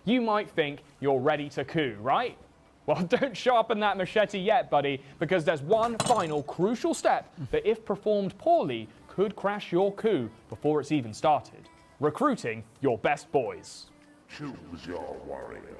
You might think you're ready to coup, right? Well, don't sharpen that machete yet, buddy, because there's one final crucial step that, if performed poorly, could crash your coup before it's even started. Recruiting your best boys. Choose your warrior.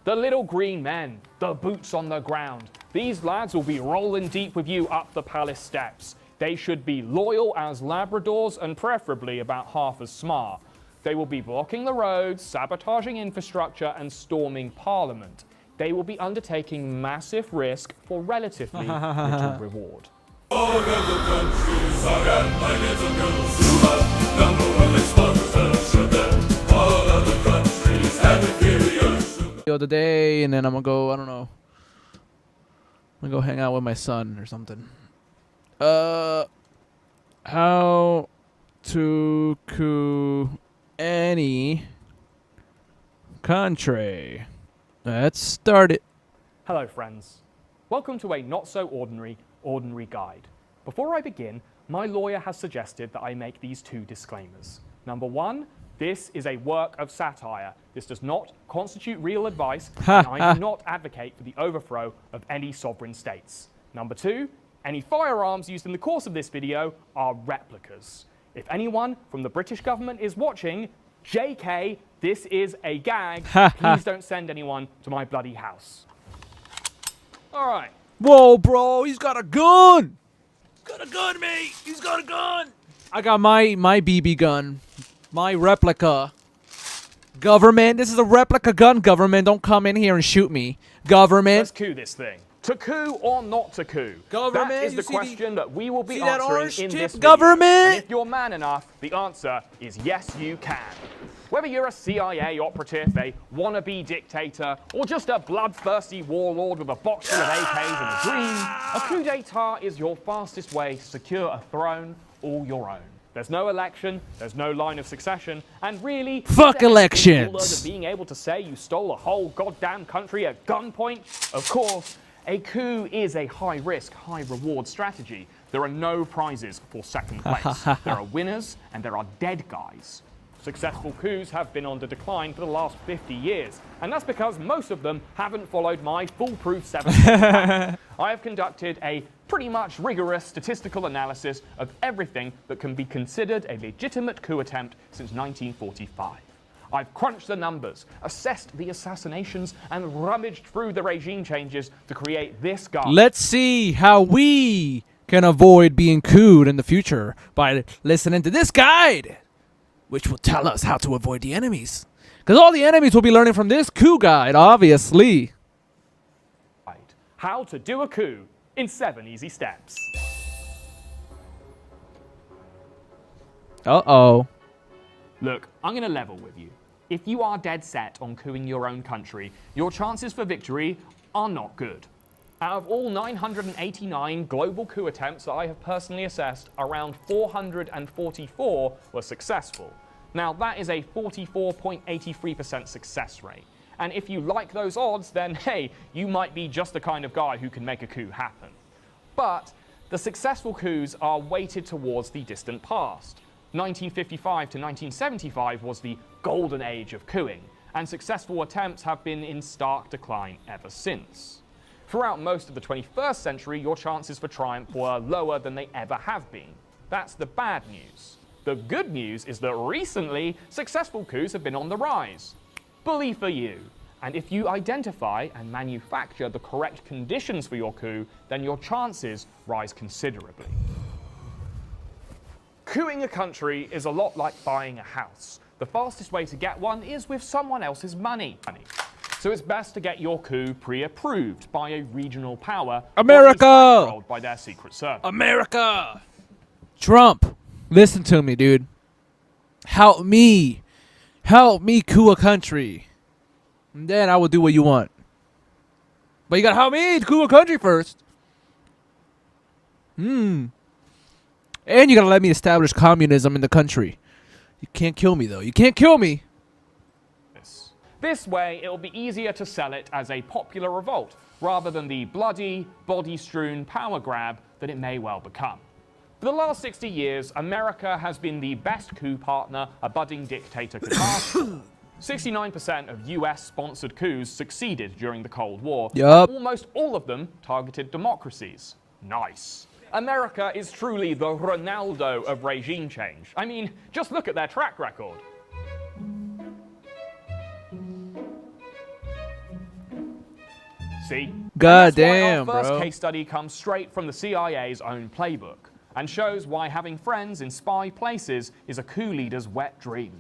The little green men, the boots on the ground. These lads will be rolling deep with you up the palace steps. They should be loyal as Labradors and preferably about half as smart. They will be blocking the roads, sabotaging infrastructure and storming Parliament. They will be undertaking massive risk for relatively little reward. All of the countries are at my little girl's sugar. Number one exporters of sugar. All of the countries have inferior sugar. The other day, and then I'm gonna go, I don't know. I'm gonna go hang out with my son or something. How to coup any country. Let's start it. Hello, friends. Welcome to a not-so-ordinary guide. Before I begin, my lawyer has suggested that I make these two disclaimers. Number one, this is a work of satire. This does not constitute real advice, and I do not advocate for the overthrow of any sovereign states. Number two, any firearms used in the course of this video are replicas. If anyone from the British government is watching, JK, this is a gag. Please don't send anyone to my bloody house. All right. Whoa, bro, he's got a gun! He's got a gun, mate! He's got a gun! I got my BB gun. My replica. Government, this is a replica gun, government. Don't come in here and shoot me. Government. Let's coup this thing. To coup or not to coup? Government, that is you the see question that we will be see that answering orange in tip, this video. government? And if you're man enough, the answer is yes, you can. Whether you're a CIA operative, a wannabe dictator, or just a bloodthirsty warlord with a box full of AKs and a dream, a coup d'etat is your fastest way to secure a throne all your own. There's no election, there's no line of succession, and really, fuck elections. Of being able to say you stole a whole goddamn country at gunpoint? Of course, a coup is a high-risk, high-reward strategy. There are no prizes for second place. There are winners and there are dead guys. Successful coups have been on the decline for the last 50 years, and that's because most of them haven't followed my foolproof 7-step plan. I have conducted a pretty much rigorous statistical analysis of everything that can be considered a legitimate coup attempt since 1945. I've crunched the numbers, assessed the assassinations, and rummaged through the regime changes to create this guide. Let's see how we can avoid being couped in the future by listening to this guide, which will tell us how to avoid the enemies. Because all the enemies will be learning from this coup guide, obviously. How to do a coup in 7 easy steps. Uh-oh. Look, I'm going to level with you. If you are dead set on coupping your own country, your chances for victory are not good. Out of all 989 global coup attempts that I have personally assessed, around 444 were successful. Now, that is a 44.83% success rate. And if you like those odds, then hey, you might be just the kind of guy who can make a coup happen. But the successful coups are weighted towards the distant past. 1955 to 1975 was the golden age of coupping, and successful attempts have been in stark decline ever since. Throughout most of the 21st century, your chances for triumph were lower than they ever have been. That's the bad news. The good news is that recently, successful coups have been on the rise. Bully for you. And if you identify and manufacture the correct conditions for your coup, then your chances rise considerably. Coupping a country is a lot like buying a house. The fastest way to get one is with someone else's money. So it's best to get your coup pre-approved by a regional power. America! Or controlled by their secret service. America! Trump, listen to me, dude. Help me. Help me coup a country. And then I will do what you want. But you gotta help me coup a country first. And you gotta let me establish communism in the country. You can't kill me, though. You can't kill me. This way, it'll be easier to sell it as a popular revolt, rather than the bloody, body-strewn power grab that it may well become. For the last 60 years, America has been the best coup partner a budding dictator could ask for. 69% of US-sponsored coups succeeded during the Cold War. Yup. Almost all of them targeted democracies. Nice. America is truly the Ronaldo of regime change. I mean, just look at their track record. See? God And that's damn, why our first bro. case study comes straight from the CIA's own playbook and shows why having friends in spy places is a coup leader's wet dream.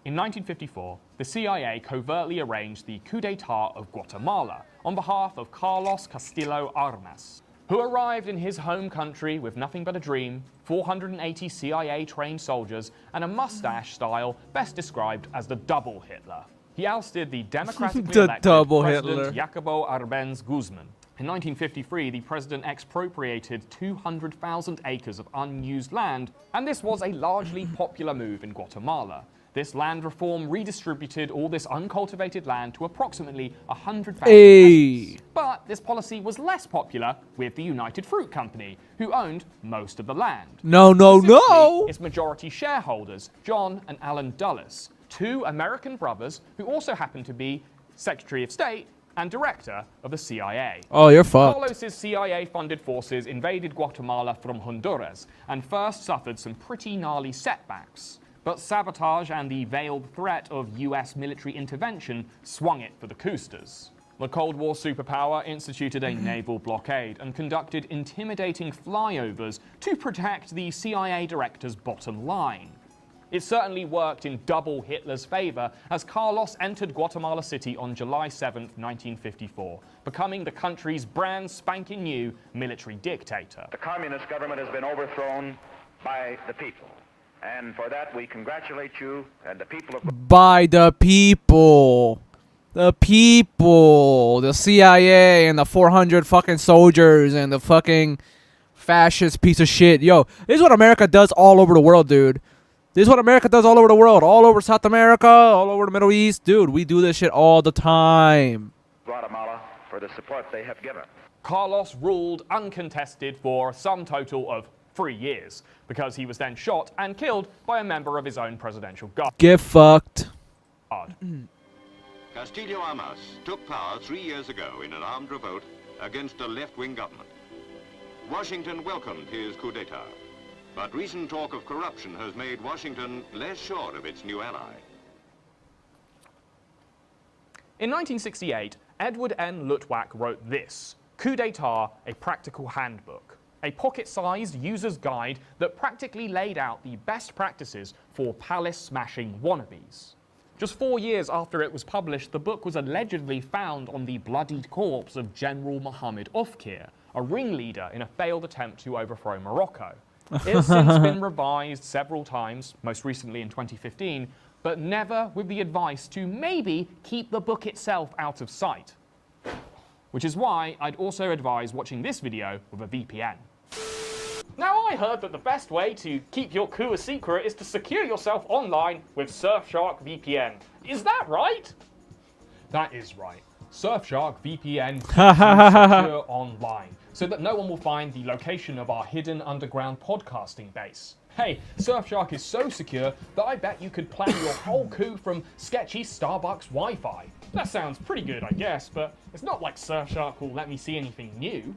In 1954, the CIA covertly arranged the coup d'etat of Guatemala on behalf of Carlos Castillo Armas, who arrived in his home country with nothing but a dream, 480 CIA-trained soldiers, and a mustache style best described as the double Hitler. He ousted the democratically The elected double President Hitler. Jacobo Arbenz Guzman. In 1953, the president expropriated 200,000 acres of unused land, and this was a largely popular move in Guatemala. This land reform redistributed all this uncultivated land to approximately 100,000 Hey. peasants. But this policy was less popular with the United Fruit Company, who owned most of the land. No, no, no. Specifically, its majority shareholders, John and Alan Dulles, two American brothers who also happened to be Secretary of State and Director of the CIA. Oh, you're fucked. Carlos's CIA-funded forces invaded Guatemala from Honduras and first suffered some pretty gnarly setbacks. But sabotage and the veiled threat of US military intervention swung it for the cousters. The Cold War superpower instituted a naval blockade and conducted intimidating flyovers to protect the CIA director's bottom line. It certainly worked in double Hitler's favor as Carlos entered Guatemala City on July 7, 1954, becoming the country's brand spanking new military dictator. The communist government has been overthrown by the people. And for that, we congratulate you and the people of... By the people. The people. The CIA and the 400 fucking soldiers and the fucking fascist piece of shit. Yo, this is what America does all over the world, dude. This is what America does all over the world. All over South America, all over the Middle East. Dude, we do this shit all the time. Guatemala for the support they have given. Carlos ruled uncontested for some total of 3 years, because he was then shot and killed by a member of his own presidential guard. Get fucked. Castillo Armas took power 3 years ago in an armed revolt against a left-wing government. Washington welcomed his coup d'etat, but recent talk of corruption has made Washington less sure of its new ally. In 1968, Edward N. Luttwak wrote this, Coup d'etat, a practical handbook. A pocket-sized user's guide that practically laid out the best practices for palace-smashing wannabes. Just 4 years after it was published, the book was allegedly found on the bloodied corpse of General Mohammed Oufkir, a ringleader in a failed attempt to overthrow Morocco. It has since been revised several times, most recently in 2015, but never with the advice to maybe keep the book itself out of sight. Which is why I'd also advise watching this video with a VPN. Now, I heard that the best way to keep your coup a secret is to secure yourself online with Surfshark VPN. Is that right? That is right. Surfshark VPN keeps you secure online, so that no one will find the location of our hidden underground podcasting base. Hey, Surfshark is so secure that I bet you could plan your whole coup from sketchy Starbucks Wi-Fi. That sounds pretty good, I guess, but it's not like Surfshark will let me see anything new.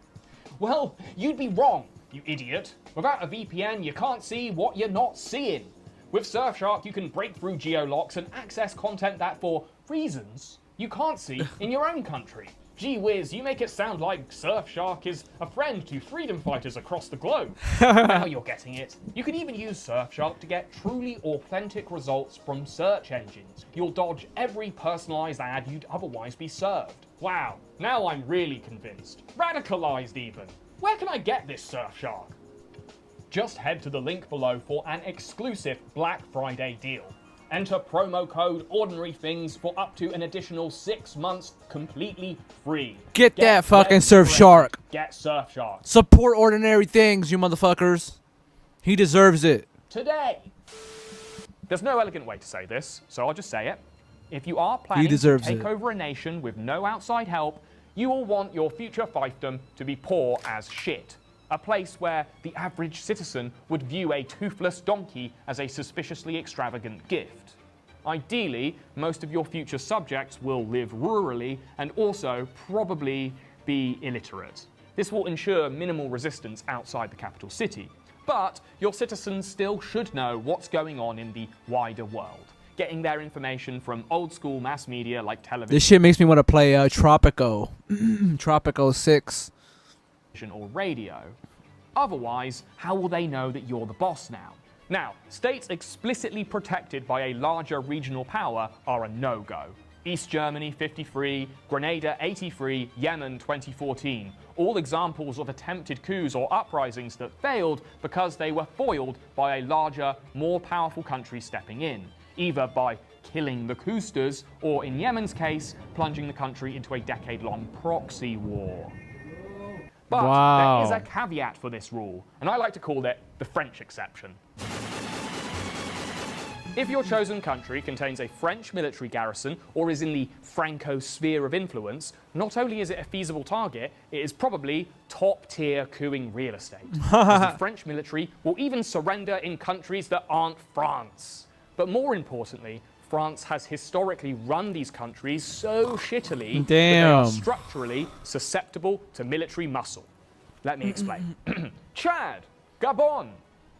Well, you'd be wrong, you idiot. Without a VPN, you can't see what you're not seeing. With Surfshark, you can break through geolocks and access content that, for reasons, you can't see in your own country. Gee whiz, you make it sound like Surfshark is a friend to freedom fighters across the globe. Now you're getting it. You can even use Surfshark to get truly authentic results from search engines. You'll dodge every personalized ad you'd otherwise be served. Wow, now I'm really convinced. Radicalized even. Where can I get this Surfshark? Just head to the link below for an exclusive Black Friday deal. Enter promo code Ordinary Things for up to an additional 6 months completely free. Get that fucking ready Surfshark. Get Surfshark. Support Ordinary Things, you motherfuckers. He deserves it. Today. There's no elegant way to say this, so I'll just say it. If you are planning to deserves take it. over a nation with no outside help, you will want your future fiefdom to be poor as shit. A place where the average citizen would view a toothless donkey as a suspiciously extravagant gift. Ideally, most of your future subjects will live rurally and also probably be illiterate. This will ensure minimal resistance outside the capital city. But your citizens still should know what's going on in the wider world, getting their information from old-school mass media like television. This shit makes me want to play Tropico. Tropico 6. Or radio. Otherwise, how will they know that you're the boss now? Now, states explicitly protected by a larger regional power are a no-go. East Germany 53, Grenada 83, Yemen 2014. All examples of attempted coups or uprisings that failed because they were foiled by a larger, more powerful country stepping in, either by killing the cousters or, in Yemen's case, plunging the country into a decade-long proxy war. But there is a caveat for this rule, and I like to call it the French exception. If your chosen country contains a French military garrison or is in the Franco sphere of influence, not only is it a feasible target, it is probably top-tier coups real estate. As the French military will even surrender in countries that aren't France. But more importantly, France has historically run these countries so shittily that they are structurally susceptible to military muscle. Let me explain. Chad, Gabon,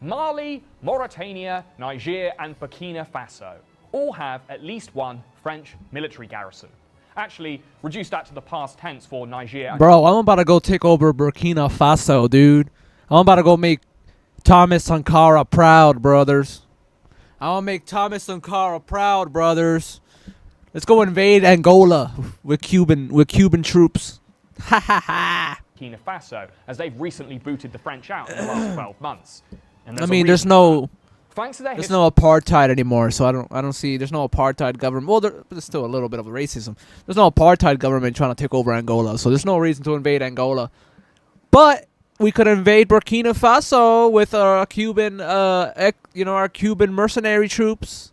Mali, Mauritania, Niger, and Burkina Faso all have at least one French military garrison. Actually, reduce that to the past tense for Niger. Bro, I'm about to go take over Burkina Faso, dude. I'm about to go make Thomas Sankara proud, brothers. I'm gonna make Thomas Sankara proud, brothers. Let's go invade Angola with Cuban troops. Ha ha ha. Burkina Faso, as they've recently booted the French out in the last 12 months. And I mean, there's no apartheid anymore, so I don't see there's no apartheid government. Well, there's still a little bit of racism. There's no apartheid government trying to take over Angola, so there's no reason to invade Angola. But we could invade Burkina Faso with our Cuban, our Cuban mercenary troops.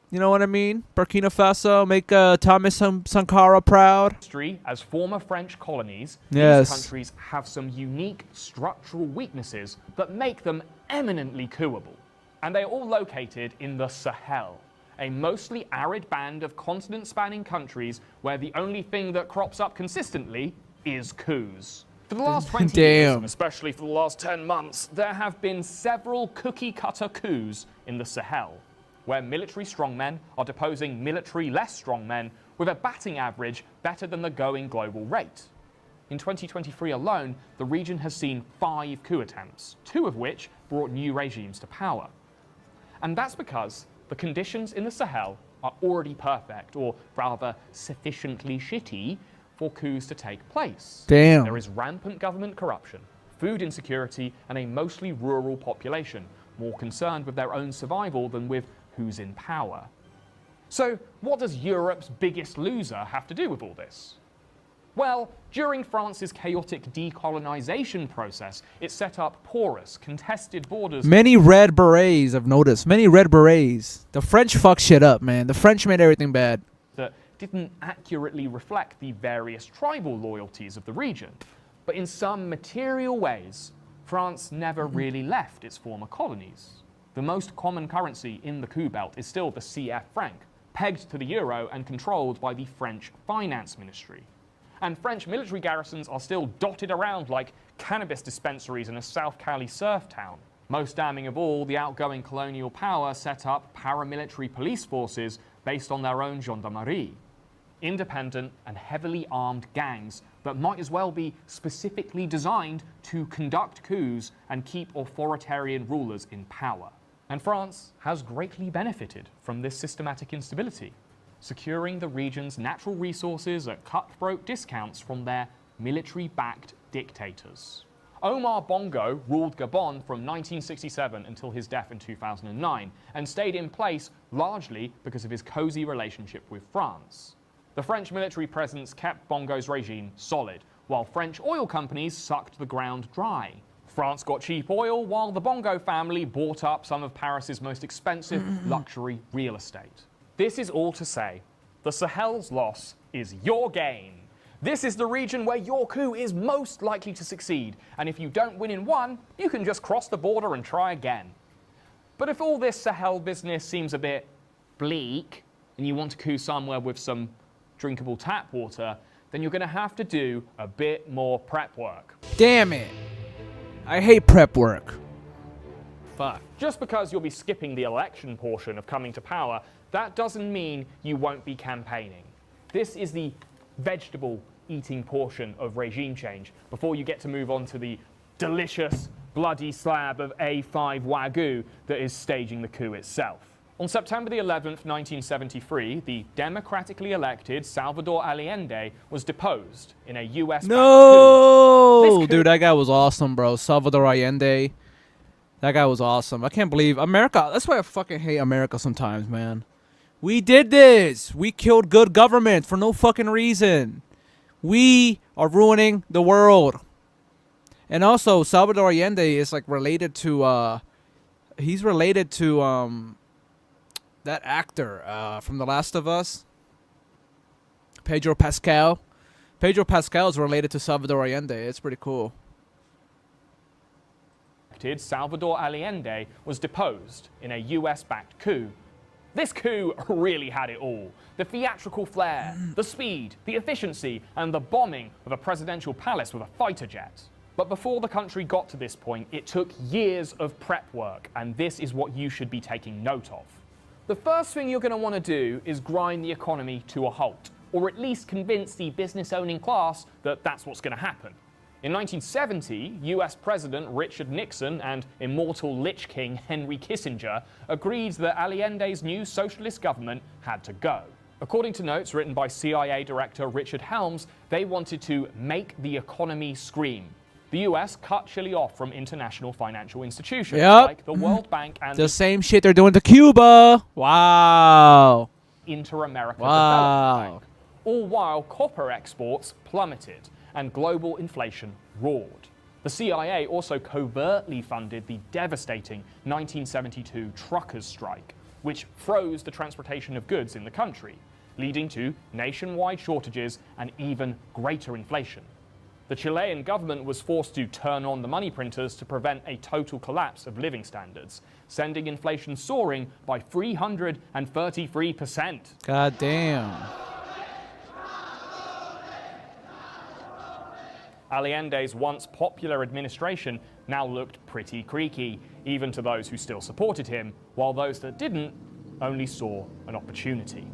You know what I mean? Burkina Faso, make Thomas Sankara proud. As former French colonies, yes, these countries have some unique structural weaknesses that make them eminently couable. And they are all located in the Sahel, a mostly arid band of continent-spanning countries where the only thing that crops up consistently is coups. For the last 20 years, and especially for the last 10 months, there have been several cookie-cutter coups in the Sahel, where military strongmen are deposing military less strongmen with a batting average better than the going global rate. In 2023 alone, the region has seen 5 coup attempts, 2 of which brought new regimes to power. And that's because the conditions in the Sahel are already perfect, or rather sufficiently shitty, for coups to take place. There is rampant government corruption, food insecurity, and a mostly rural population, more concerned with their own survival than with who's in power. So what does Europe's biggest loser have to do with all this? Well, during France's chaotic decolonization process, it set up porous, contested borders. Many red berets, I've noticed. Many red berets. The French fucked shit up, man. The French made everything bad. That didn't accurately reflect the various tribal loyalties of the region. But in some material ways, France never really left its former colonies. The most common currency in the coup belt is still the CF franc, pegged to the euro and controlled by the French finance ministry. And French military garrisons are still dotted around like cannabis dispensaries in a South Cali surf town. Most damning of all, the outgoing colonial power set up paramilitary police forces based on their own gendarmerie. Independent and heavily armed gangs that might as well be specifically designed to conduct coups and keep authoritarian rulers in power. And France has greatly benefited from this systematic instability, securing the region's natural resources at cutthroat discounts from their military-backed dictators. Omar Bongo ruled Gabon from 1967 until his death in 2009, and stayed in place largely because of his cozy relationship with France. The French military presence kept Bongo's regime solid, while French oil companies sucked the ground dry. France got cheap oil, while the Bongo family bought up some of Paris's most expensive luxury real estate. This is all to say, the Sahel's loss is your gain. This is the region where your coup is most likely to succeed, and if you don't win in one, you can just cross the border and try again. But if all this Sahel business seems a bit bleak and you want to coup somewhere with some drinkable tap water, then you're going to have to do a bit more prep work. Damn it. I hate prep work. Fuck. Just because you'll be skipping the election portion of coming to power, that doesn't mean you won't be campaigning. This is the vegetable eating portion of regime change before you get to move on to the delicious bloody slab of A5 Wagyu that is staging the coup itself. On September the 11th, 1973, the democratically elected Salvador Allende was deposed in a US No! coup. Dude, that guy was awesome, bro. Salvador Allende. That guy was awesome. I can't believe America. That's why I fucking hate America sometimes, man. We did this. We killed good government for no fucking reason. We are ruining the world. And also, Salvador Allende is like related to, he's related to, that actor, from The Last of Us. Pedro Pascal. Pedro Pascal is related to Salvador Allende. It's pretty cool. Salvador Allende was deposed in a US-backed coup. This coup really had it all. The theatrical flair, the speed, the efficiency, and the bombing of a presidential palace with a fighter jet. But before the country got to this point, it took years of prep work, and this is what you should be taking note of. The first thing you're going to want to do is grind the economy to a halt, or at least convince the business-owning class that that's what's going to happen. In 1970, US President Richard Nixon and immortal Lich King Henry Kissinger agreed that Allende's new socialist government had to go. According to notes written by CIA Director Richard Helms, they wanted to make the economy scream. The US cut Chile off from international financial institutions like the World Bank and the same shit they're doing to Cuba. Wow. Inter-America Wow. Development Bank, all while copper exports plummeted and global inflation roared. The CIA also covertly funded the devastating 1972 truckers' strike, which froze the transportation of goods in the country, leading to nationwide shortages and even greater inflation. The Chilean government was forced to turn on the money printers to prevent a total collapse of living standards, sending inflation soaring by 333%. God damn. Allende's once popular administration now looked pretty creaky, even to those who still supported him, while those that didn't only saw an opportunity.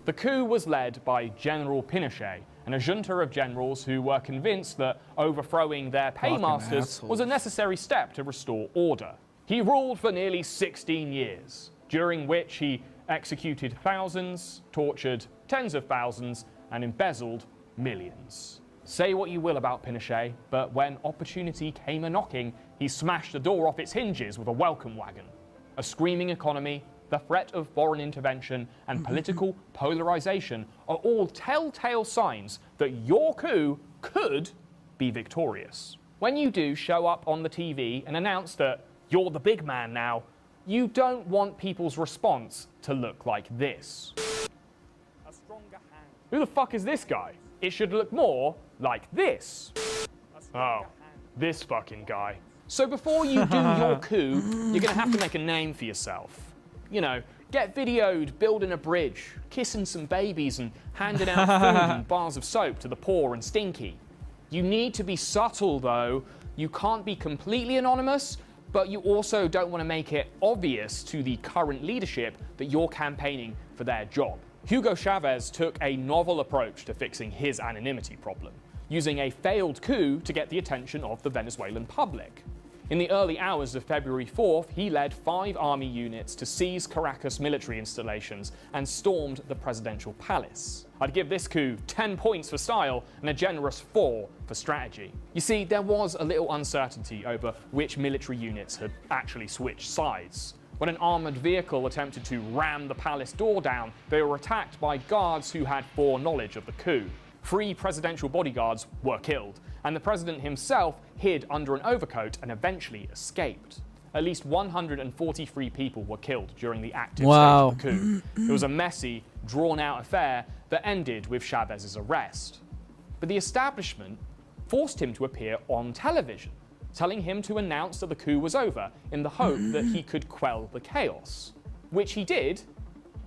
The coup was led by General Pinochet and a junta of generals who were convinced that overthrowing their paymasters was a necessary step to restore order. He ruled for nearly 16 years, during which he executed thousands, tortured tens of thousands, and embezzled millions. Say what you will about Pinochet, but when opportunity came a-knocking, he smashed the door off its hinges with a welcome wagon. A screaming economy, the threat of foreign intervention, and political polarization are all telltale signs that your coup could be victorious. When you do show up on the TV and announce that you're the big man now, you don't want people's response to look like this. A stronger hand. Who the fuck is this guy? It should look more like this. Oh, this fucking guy. So before you do your coup, you're gonna have to make a name for yourself. You know, get videoed building a bridge, kissing some babies and handing out food and bars of soap to the poor and stinky. You need to be subtle though. You can't be completely anonymous, but you also don't want to make it obvious to the current leadership that you're campaigning for their job. Hugo Chavez took a novel approach to fixing his anonymity problem, using a failed coup to get the attention of the Venezuelan public. In the early hours of February 4th, he led 5 army units to seize Caracas military installations and stormed the presidential palace. I'd give this coup 10 points for style and a generous 4 for strategy. You see, there was a little uncertainty over which military units had actually switched sides. When an armored vehicle attempted to ram the palace door down, they were attacked by guards who had foreknowledge of the coup. 3 presidential bodyguards were killed, and the president himself hid under an overcoat and eventually escaped. At least 143 people were killed during the active stage of the coup. It was a messy, drawn-out affair that ended with Chavez's arrest. But the establishment forced him to appear on television. telling him to announce that the coup was over in the hope that he could quell the chaos, which he did,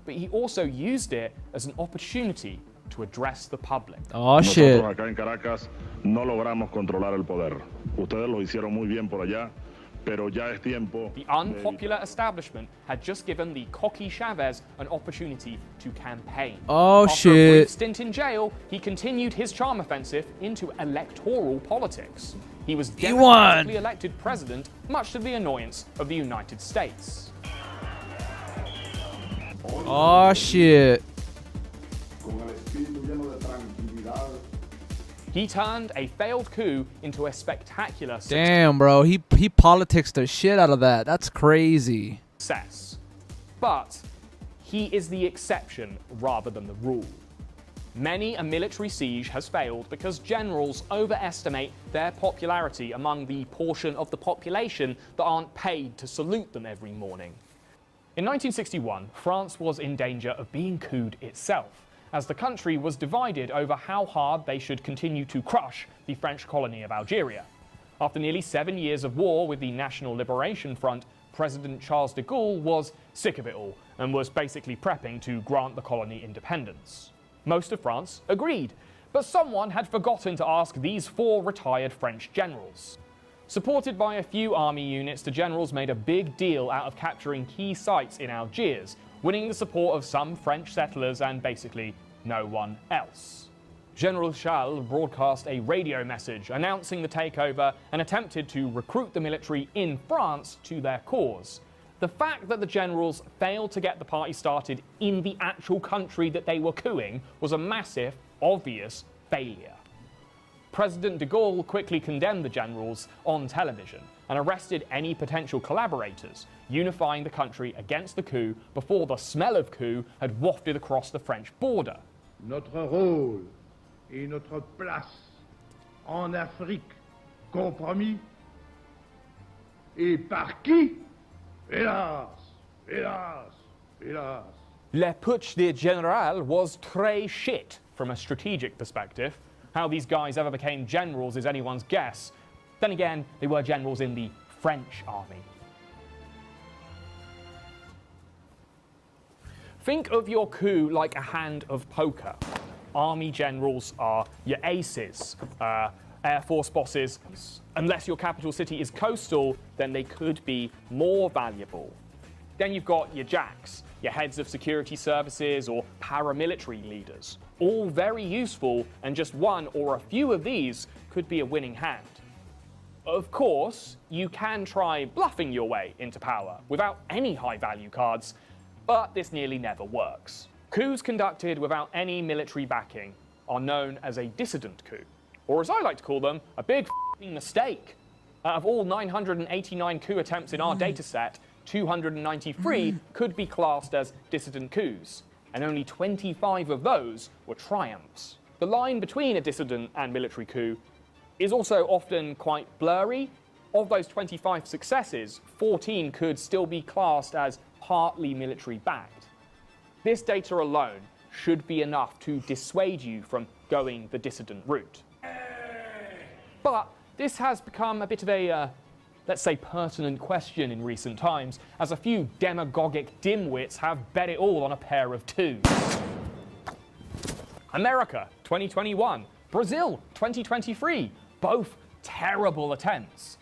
but he also used it as an opportunity to address the public. Oh shit. Nosotros acá en Caracas no logramos controlar el poder. Ustedes lo hicieron muy bien por allá, pero ya es tiempo. The unpopular establishment had just given the cocky Chavez an opportunity to campaign. Oh After a brief shit. stint in jail, he continued his charm offensive into electoral politics. He was He won. democratically elected president, much to the annoyance of the United States. Oh shit. He turned a failed coup into a spectacular Damn, bro. He politics the shit out of that. That's crazy. success. But he is the exception rather than the rule. Many a military siege has failed because generals overestimate their popularity among the portion of the population that aren't paid to salute them every morning. In 1961, France was in danger of being couped itself, as the country was divided over how hard they should continue to crush the French colony of Algeria. After nearly 7 years of war with the National Liberation Front, President Charles de Gaulle was sick of it all and was basically prepping to grant the colony independence. Most of France agreed, but someone had forgotten to ask these 4 retired French generals. Supported by a few army units, the generals made a big deal out of capturing key sites in Algiers, winning the support of some French settlers and basically no one else. General Charles broadcast a radio message announcing the takeover and attempted to recruit the military in France to their cause. The fact that the generals failed to get the party started in the actual country that they were coupping was a massive, obvious failure. President de Gaulle quickly condemned the generals on television and arrested any potential collaborators, unifying the country against the coup before the smell of coup had wafted across the French border. Notre rôle et notre place en Afrique compromis. Et par qui? Hélas, hélas, hélas. Le putsch des généraux was très shit from a strategic perspective. How these guys ever became generals is anyone's guess. Then again, they were generals in the French army. Think of your coup like a hand of poker. Army generals are your aces, Air Force bosses. Unless your capital city is coastal, then they could be more valuable. Then you've got your jacks, your heads of security services or paramilitary leaders. All very useful, and just one or a few of these could be a winning hand. Of course, you can try bluffing your way into power without any high-value cards, but this nearly never works. Coups conducted without any military backing are known as a dissident coup, or as I like to call them, a big f***ing mistake. Out of all 989 coup attempts in our dataset, 293 could be classed as dissident coups, and only 25 of those were triumphs. The line between a dissident and military coup is also often quite blurry. Of those 25 successes, 14 could still be classed as partly military backed. This data alone should be enough to dissuade you from going the dissident route. But this has become a bit of a, let's say, pertinent question in recent times, as a few demagogic dimwits have bet it all on a pair of twos. America, 2021. Brazil, 2023. Both terrible attempts.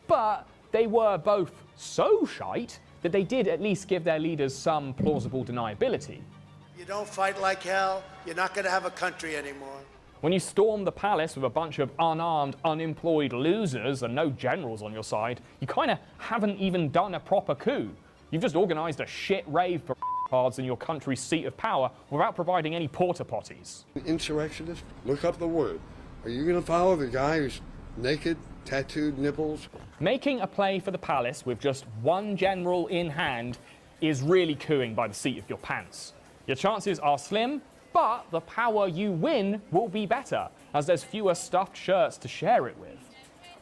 But they were both so shite that they did at least give their leaders some plausible deniability. You don't fight like hell, you're not going to have a country anymore. When you storm the palace with a bunch of unarmed, unemployed losers and no generals on your side, you kind of haven't even done a proper coup. You've just organised a shit rave for cards in your country's seat of power without providing any porta potties. Insurrectionist? Look up the word. Are you going to follow the guy who's naked, tattooed nipples? Making a play for the palace with just one general in hand is really cooing by the seat of your pants. Your chances are slim, but the power you win will be better, as there's fewer stuffed shirts to share it with.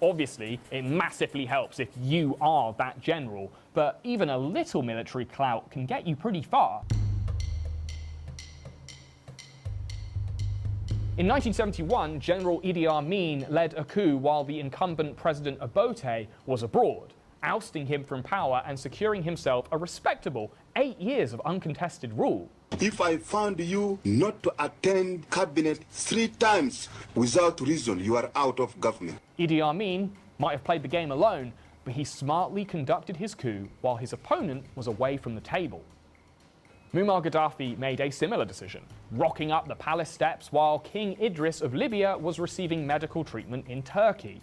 Obviously, it massively helps if you are that general, but even a little military clout can get you pretty far. In 1971, General Idi Amin led a coup while the incumbent President Obote was abroad, ousting him from power and securing himself a respectable 8 years of uncontested rule. If I found you not to attend cabinet 3 times without reason, you are out of government. Idi Amin might have played the game alone, but he smartly conducted his coup while his opponent was away from the table. Muammar Gaddafi made a similar decision, rocking up the palace steps while King Idris of Libya was receiving medical treatment in Turkey.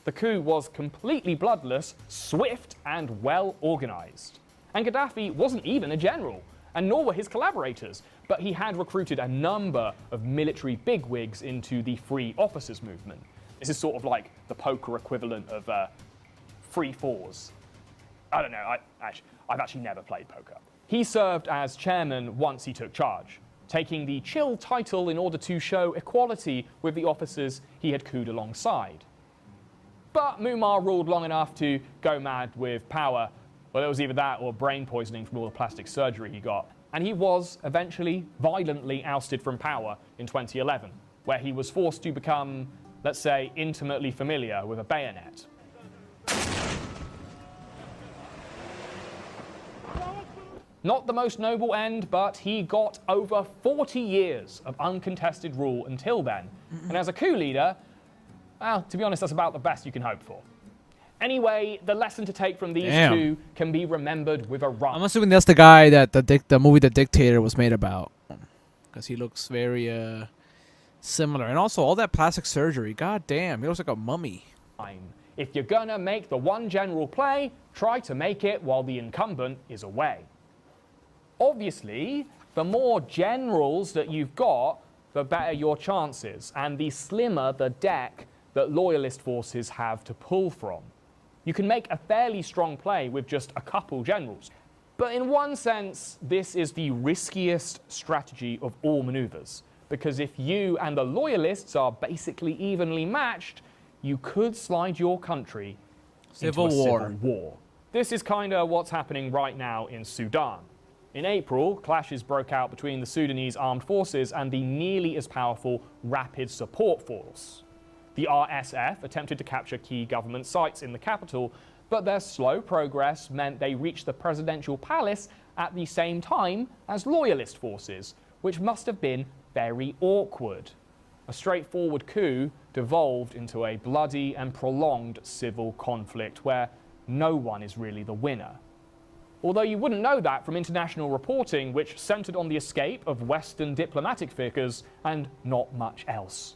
The coup was completely bloodless, swift, and well organized. And Gaddafi wasn't even a general, and nor were his collaborators, but he had recruited a number of military bigwigs into the Free Officers movement. This is sort of like the poker equivalent of Free Fours. I don't know, I've actually never played poker. He served as chairman once he took charge, taking the chill title in order to show equality with the officers he had couped alongside. But Muammar ruled long enough to go mad with power. Well, it was either that or brain poisoning from all the plastic surgery he got. And he was eventually violently ousted from power in 2011, where he was forced to become, let's say, intimately familiar with a bayonet. Not the most noble end, but he got over 40 years of uncontested rule until then. And as a coup leader, well, to be honest, that's about the best you can hope for. Anyway, the lesson to take from these two can be remembered with a run. I'm assuming that's the guy that the movie The Dictator was made about, because he looks very similar. And also, all that plastic surgery, god damn, he looks like a mummy. If you're gonna make the one general play, try to make it while the incumbent is away. Obviously, the more generals that you've got, the better your chances, and the slimmer the deck that loyalist forces have to pull from. You can make a fairly strong play with just a couple generals. But in one sense, this is the riskiest strategy of all maneuvers, because if you and the loyalists are basically evenly matched, you could slide your country into a civil war. This is kind of what's happening right now in Sudan. In April, clashes broke out between the Sudanese armed forces and the nearly as powerful Rapid Support Force. The RSF attempted to capture key government sites in the capital, but their slow progress meant they reached the presidential palace at the same time as loyalist forces, which must have been very awkward. A straightforward coup devolved into a bloody and prolonged civil conflict where no one is really the winner. Although you wouldn't know that from international reporting, which centered on the escape of Western diplomatic figures and not much else.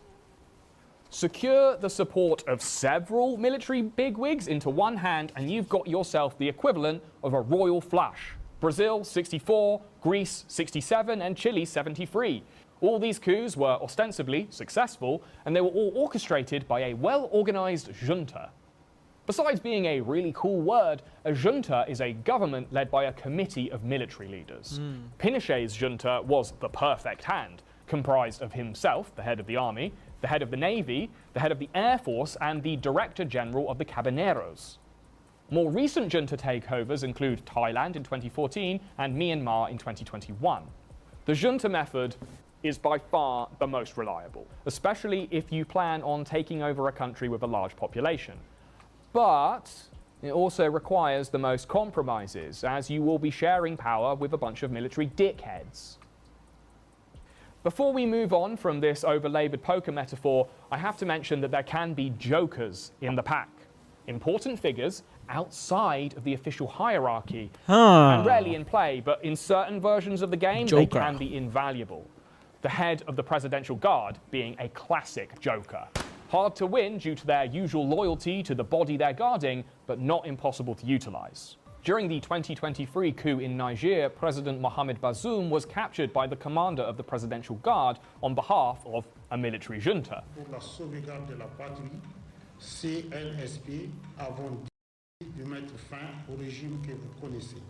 Secure the support of several military bigwigs into one hand and you've got yourself the equivalent of a royal flush. Brazil 64, Greece 67, and Chile 73. All these coups were ostensibly successful, and they were all orchestrated by a well-organized junta. Besides being a really cool word, a junta is a government led by a committee of military leaders. Pinochet's junta was the perfect hand, comprised of himself, the head of the army, the head of the navy, the head of the air force, and the director general of the Carabineros. More recent junta takeovers include Thailand in 2014 and Myanmar in 2021. The junta method is by far the most reliable, especially if you plan on taking over a country with a large population. But it also requires the most compromises, as you will be sharing power with a bunch of military dickheads. Before we move on from this over-laboured poker metaphor, I have to mention that there can be jokers in the pack. Important figures outside of the official hierarchy, and rarely in play, but in certain versions of the game, they can be invaluable. The head of the Presidential Guard being a classic joker. Hard to win due to their usual loyalty to the body they're guarding, but not impossible to utilize. During the 2023 coup in Niger, President Mohamed Bazoum was captured by the commander of the Presidential Guard on behalf of a military junta. Pour la sauvegarde de la patrie, CNSP avons décidé de mettre fin au régime que vous connaissez.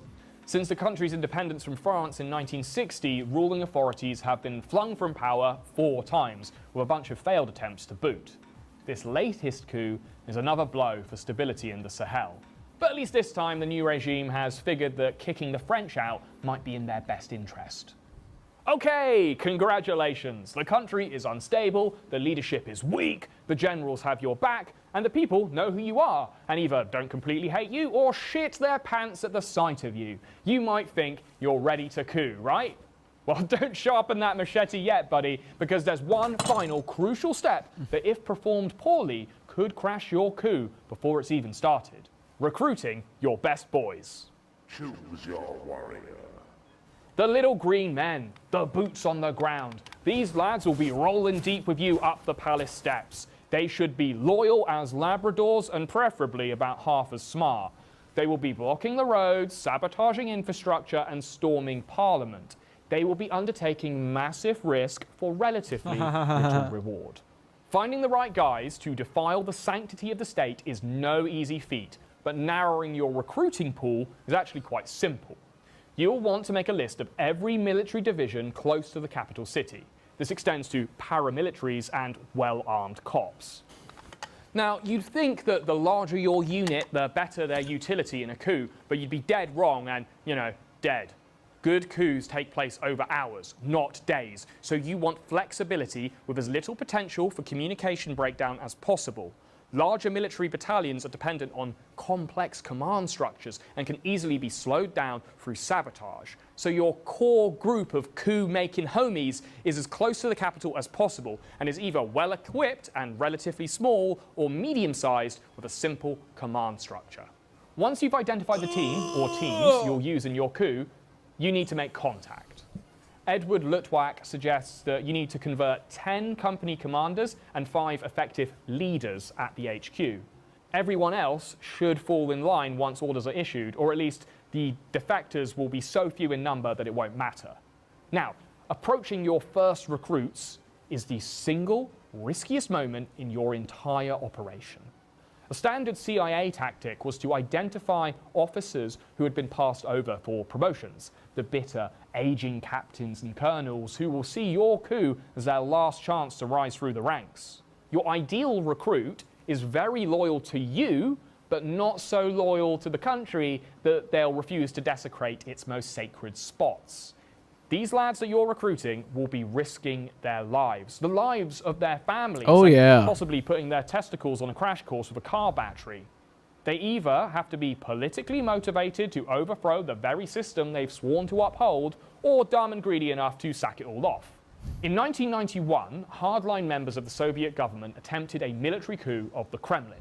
Since the country's independence from France in 1960, ruling authorities have been flung from power 4 times, with a bunch of failed attempts to boot. This latest coup is another blow for stability in the Sahel. But at least this time, the new regime has figured that kicking the French out might be in their best interest. Okay, congratulations. The country is unstable, the leadership is weak, the generals have your back, and the people know who you are, and either don't completely hate you or shit their pants at the sight of you. You might think you're ready to coup, right? Well, don't sharpen that machete yet, buddy, because there's one final crucial step that, if performed poorly, could crash your coup before it's even started. Recruiting your best boys. Choose your warrior. The little green men, the boots on the ground. These lads will be rolling deep with you up the palace steps. They should be loyal as Labradors and preferably about half as smart. They will be blocking the roads, sabotaging infrastructure and storming Parliament. They will be undertaking massive risk for relatively little reward. Finding the right guys to defile the sanctity of the state is no easy feat, but narrowing your recruiting pool is actually quite simple. You'll want to make a list of every military division close to the capital city. This extends to paramilitaries and well-armed cops. Now, you'd think that the larger your unit, the better their utility in a coup, but you'd be dead wrong and, dead. Good coups take place over hours, not days, so you want flexibility with as little potential for communication breakdown as possible. Larger military battalions are dependent on complex command structures and can easily be slowed down through sabotage. So your core group of coup-making homies is as close to the capital as possible and is either well-equipped and relatively small or medium-sized with a simple command structure. Once you've identified the team or teams you'll use in your coup, you need to make contact. Edward Lutwak suggests that you need to convert 10 company commanders and 5 effective leaders at the HQ. Everyone else should fall in line once orders are issued, or at least the defectors will be so few in number that it won't matter. Now, approaching your first recruits is the single riskiest moment in your entire operation. A standard CIA tactic was to identify officers who had been passed over for promotions, the bitter, aging captains and colonels who will see your coup as their last chance to rise through the ranks. Your ideal recruit is very loyal to you, but not so loyal to the country that they'll refuse to desecrate its most sacred spots. These lads that you're recruiting will be risking their lives, the lives of their families, possibly putting their testicles on a crash course with a car battery. They either have to be politically motivated to overthrow the very system they've sworn to uphold, or dumb and greedy enough to sack it all off. In 1991, hardline members of the Soviet government attempted a military coup of the Kremlin.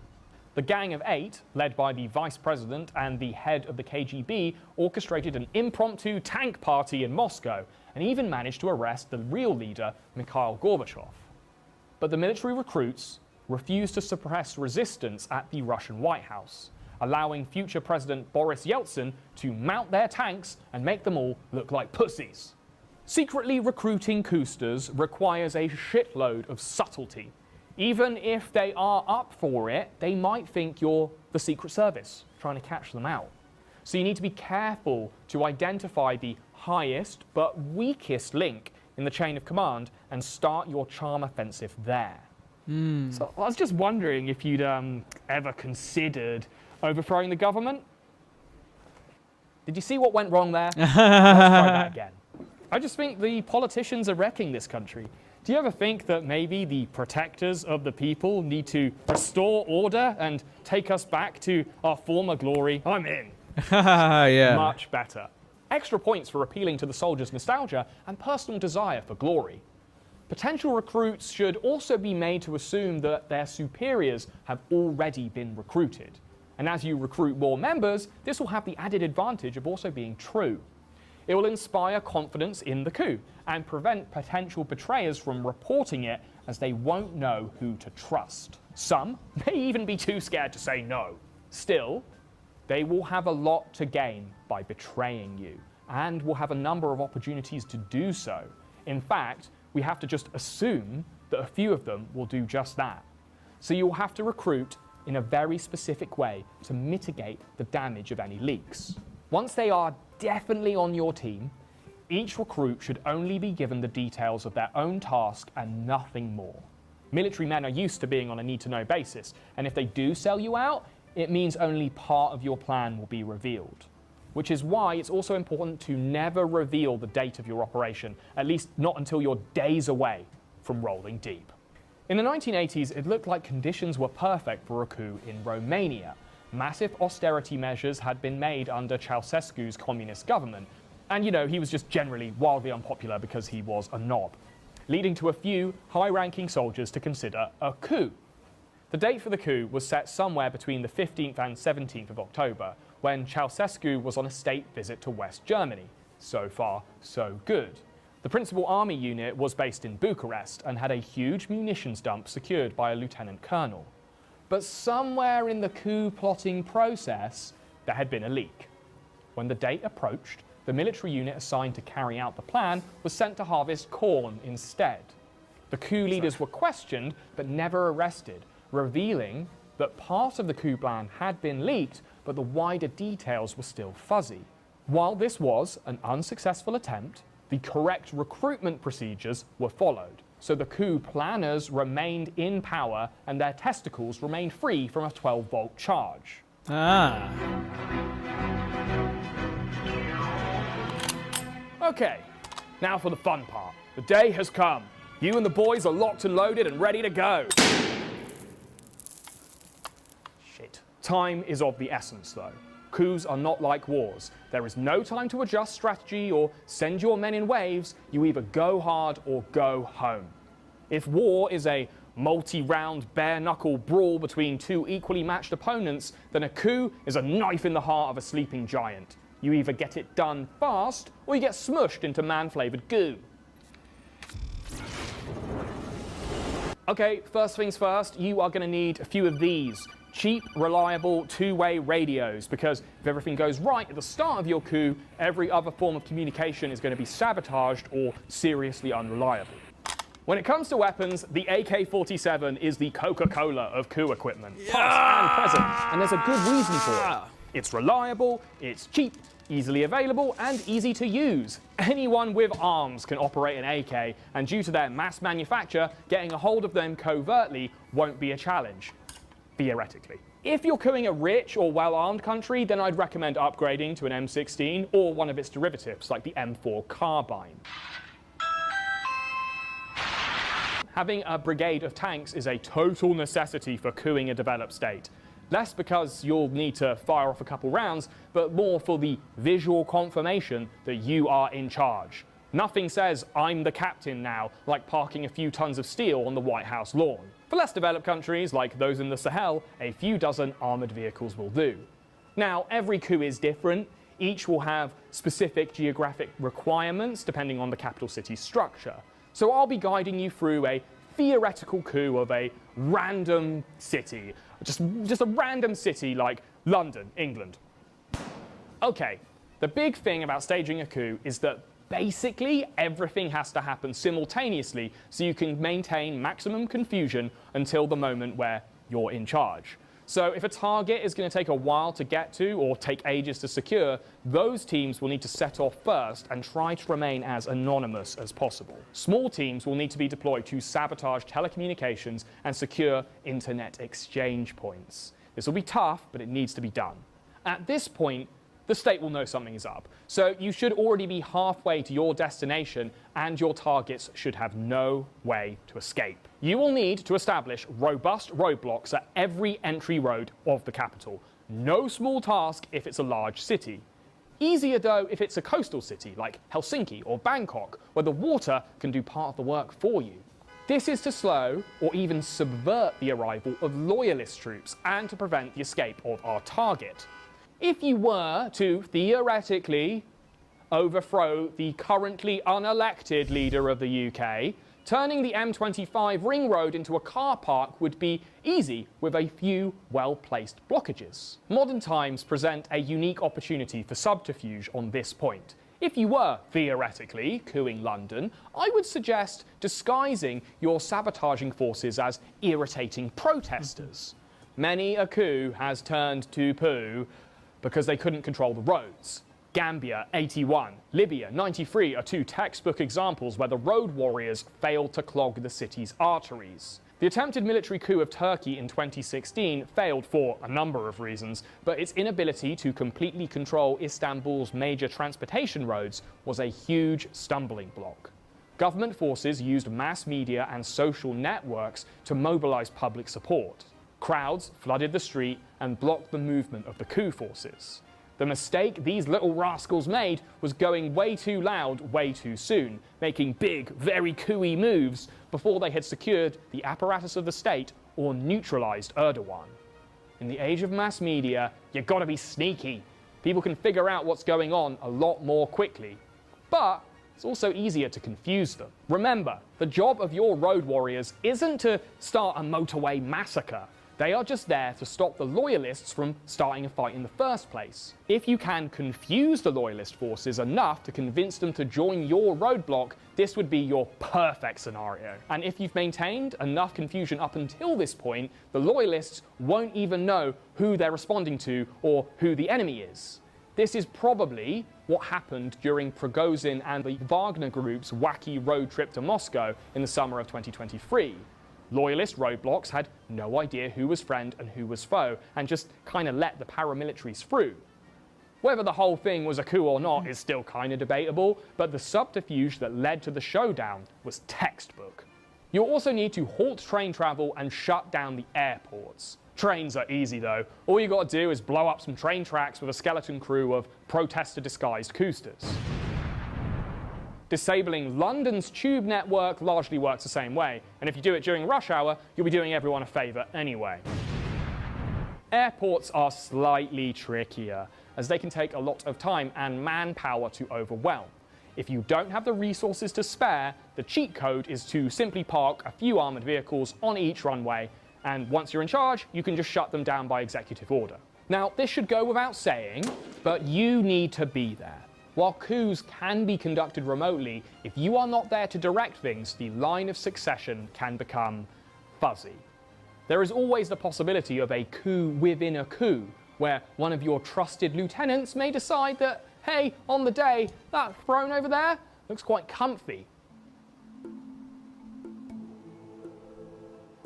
The Gang of Eight, led by the vice president and the head of the KGB, orchestrated an impromptu tank party in Moscow and even managed to arrest the real leader, Mikhail Gorbachev. But the military recruits refused to suppress resistance at the Russian White House, allowing future President Boris Yeltsin to mount their tanks and make them all look like pussies. Secretly recruiting cousters requires a shitload of subtlety. Even if they are up for it, they might think you're the Secret Service trying to catch them out. So you need to be careful to identify the highest but weakest link in the chain of command and start your charm offensive there. So I was just wondering if you'd ever considered overthrowing the government. Did you see what went wrong there? Let's try that again. I just think the politicians are wrecking this country. Do you ever think that maybe the protectors of the people need to restore order and take us back to our former glory? I'm in. Yeah. Much better. Extra points for appealing to the soldiers' nostalgia and personal desire for glory. Potential recruits should also be made to assume that their superiors have already been recruited. And as you recruit more members, this will have the added advantage of also being true. It will inspire confidence in the coup and prevent potential betrayers from reporting it, as they won't know who to trust. Some may even be too scared to say no. Still, they will have a lot to gain by betraying you and will have a number of opportunities to do so. In fact, we have to just assume that a few of them will do just that. So you'll have to recruit in a very specific way to mitigate the damage of any leaks. Once they are definitely on your team, each recruit should only be given the details of their own task and nothing more. Military men are used to being on a need-to-know basis, and if they do sell you out, it means only part of your plan will be revealed. which is why it's also important to never reveal the date of your operation, at least not until you're days away from rolling deep. In the 1980s, it looked like conditions were perfect for a coup in Romania. Massive austerity measures had been made under Ceausescu's communist government, and he was just generally wildly unpopular because he was a knob, leading to a few high-ranking soldiers to consider a coup. The date for the coup was set somewhere between the 15th and 17th of October, when Ceausescu was on a state visit to West Germany. So far, so good. The principal army unit was based in Bucharest and had a huge munitions dump secured by a lieutenant colonel. But somewhere in the coup plotting process, there had been a leak. When the date approached, the military unit assigned to carry out the plan was sent to harvest corn instead. The coup leaders were questioned but never arrested, revealing that part of the coup plan had been leaked, but the wider details were still fuzzy. While this was an unsuccessful attempt, the correct recruitment procedures were followed. So the coup planners remained in power and their testicles remained free from a 12-volt charge. Okay, now for the fun part. The day has come. You and the boys are locked and loaded and ready to go. Shit. Time is of the essence, though. Coups are not like wars. There is no time to adjust strategy or send your men in waves. You either go hard or go home. If war is a multi-round bare-knuckle brawl between two equally matched opponents, then a coup is a knife in the heart of a sleeping giant. You either get it done fast, or you get smushed into man-flavoured goo. Okay, first things first, you are going to need a few of these. Cheap, reliable, two-way radios, because if everything goes right at the start of your coup, every other form of communication is going to be sabotaged or seriously unreliable. When it comes to weapons, the AK-47 is the Coca-Cola of coup equipment, past and present, and there's a good reason for it. It's reliable, it's cheap, easily available, and easy to use. Anyone with arms can operate an AK, and due to their mass manufacture, getting a hold of them covertly won't be a challenge, theoretically. If you're coupping a rich or well-armed country, then I'd recommend upgrading to an M16 or one of its derivatives, like the M4 carbine. Having a brigade of tanks is a total necessity for coupping a developed state. Less because you'll need to fire off a couple rounds, but more for the visual confirmation that you are in charge. Nothing says, "I'm the captain now," like parking a few tons of steel on the White House lawn. For less developed countries, like those in the Sahel, a few dozen armoured vehicles will do. Now, every coup is different. Each will have specific geographic requirements depending on the capital city's structure. So I'll be guiding you through a theoretical coup of a random city. Just a random city like London, England. Okay, the big thing about staging a coup is that basically everything has to happen simultaneously so you can maintain maximum confusion until the moment where you're in charge. So if a target is going to take a while to get to or take ages to secure, those teams will need to set off first and try to remain as anonymous as possible. Small teams will need to be deployed to sabotage telecommunications and secure internet exchange points. This will be tough, but it needs to be done. At this point, the state will know something is up. So you should already be halfway to your destination and your targets should have no way to escape. You will need to establish robust roadblocks at every entry road of the capital. No small task if it's a large city. Easier though if it's a coastal city like Helsinki or Bangkok, where the water can do part of the work for you. This is to slow or even subvert the arrival of loyalist troops and to prevent the escape of our target. If you were to, theoretically, overthrow the currently unelected leader of the UK, turning the M25 ring road into a car park would be easy with a few well-placed blockages. Modern times present a unique opportunity for subterfuge on this point. If you were, theoretically, coupping London, I would suggest disguising your sabotaging forces as irritating protesters. Many a coup has turned to poo because they couldn't control the roads. Gambia, 81, Libya, 93 are two textbook examples where the road warriors failed to clog the city's arteries. The attempted military coup of Turkey in 2016 failed for a number of reasons, but its inability to completely control Istanbul's major transportation roads was a huge stumbling block. Government forces used mass media and social networks to mobilize public support. Crowds flooded the street and blocked the movement of the coup forces. The mistake these little rascals made was going way too loud way too soon, making big, very coup-y moves before they had secured the apparatus of the state or neutralized Erdogan. In the age of mass media, you gotta be sneaky. People can figure out what's going on a lot more quickly. But it's also easier to confuse them. Remember, the job of your road warriors isn't to start a motorway massacre. They are just there to stop the loyalists from starting a fight in the first place. If you can confuse the loyalist forces enough to convince them to join your roadblock, this would be your perfect scenario. And if you've maintained enough confusion up until this point, the loyalists won't even know who they're responding to or who the enemy is. This is probably what happened during Prigozhin and the Wagner Group's wacky road trip to Moscow in the summer of 2023. Loyalist roadblocks had no idea who was friend and who was foe, and just kind of let the paramilitaries through. Whether the whole thing was a coup or not is still kind of debatable, but the subterfuge that led to the showdown was textbook. You'll also need to halt train travel and shut down the airports. Trains are easy though. All you got to do is blow up some train tracks with a skeleton crew of protester-disguised coosters. Disabling London's tube network largely works the same way, and if you do it during rush hour, you'll be doing everyone a favour anyway. Airports are slightly trickier, as they can take a lot of time and manpower to overwhelm. If you don't have the resources to spare, the cheat code is to simply park a few armoured vehicles on each runway, and once you're in charge, you can just shut them down by executive order. Now, this should go without saying, but you need to be there. While coups can be conducted remotely, if you are not there to direct things, the line of succession can become fuzzy. There is always the possibility of a coup within a coup, where one of your trusted lieutenants may decide that, hey, on the day, that throne over there looks quite comfy.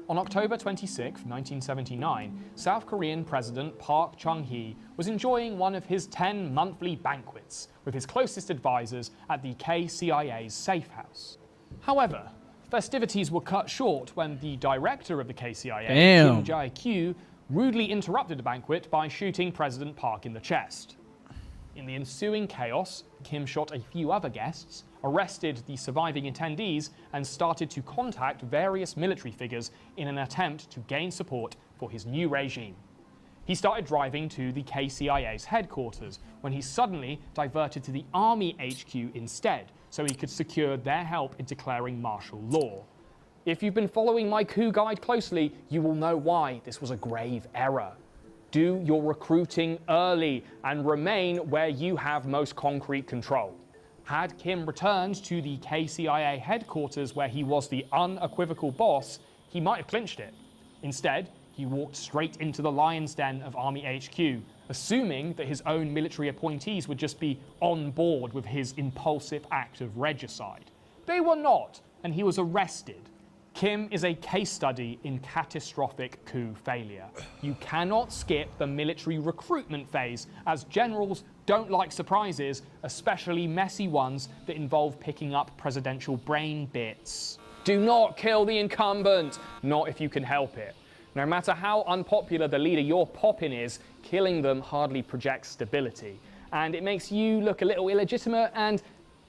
On October 26, 1979, South Korean President Park Chung-hee was enjoying one of his 10 monthly banquets with his closest advisors at the KCIA's safe house. However, festivities were cut short when the director of the KCIA, Kim Jae-kyu, rudely interrupted the banquet by shooting President Park in the chest. In the ensuing chaos, Kim shot a few other guests, arrested the surviving attendees, and started to contact various military figures in an attempt to gain support for his new regime. He started driving to the KCIA's headquarters when he suddenly diverted to the Army HQ instead, so he could secure their help in declaring martial law. If you've been following my coup guide closely, you will know why this was a grave error. Do your recruiting early and remain where you have most concrete control. Had Kim returned to the KCIA headquarters where he was the unequivocal boss, he might have clinched it. Instead, he walked straight into the lion's den of Army HQ, assuming that his own military appointees would just be on board with his impulsive act of regicide. They were not, and he was arrested. Kim is a case study in catastrophic coup failure. You cannot skip the military recruitment phase, as generals don't like surprises, especially messy ones that involve picking up presidential brain bits. Do not kill the incumbent, not if you can help it. No matter how unpopular the leader you're popping is, killing them hardly projects stability. And it makes you look a little illegitimate and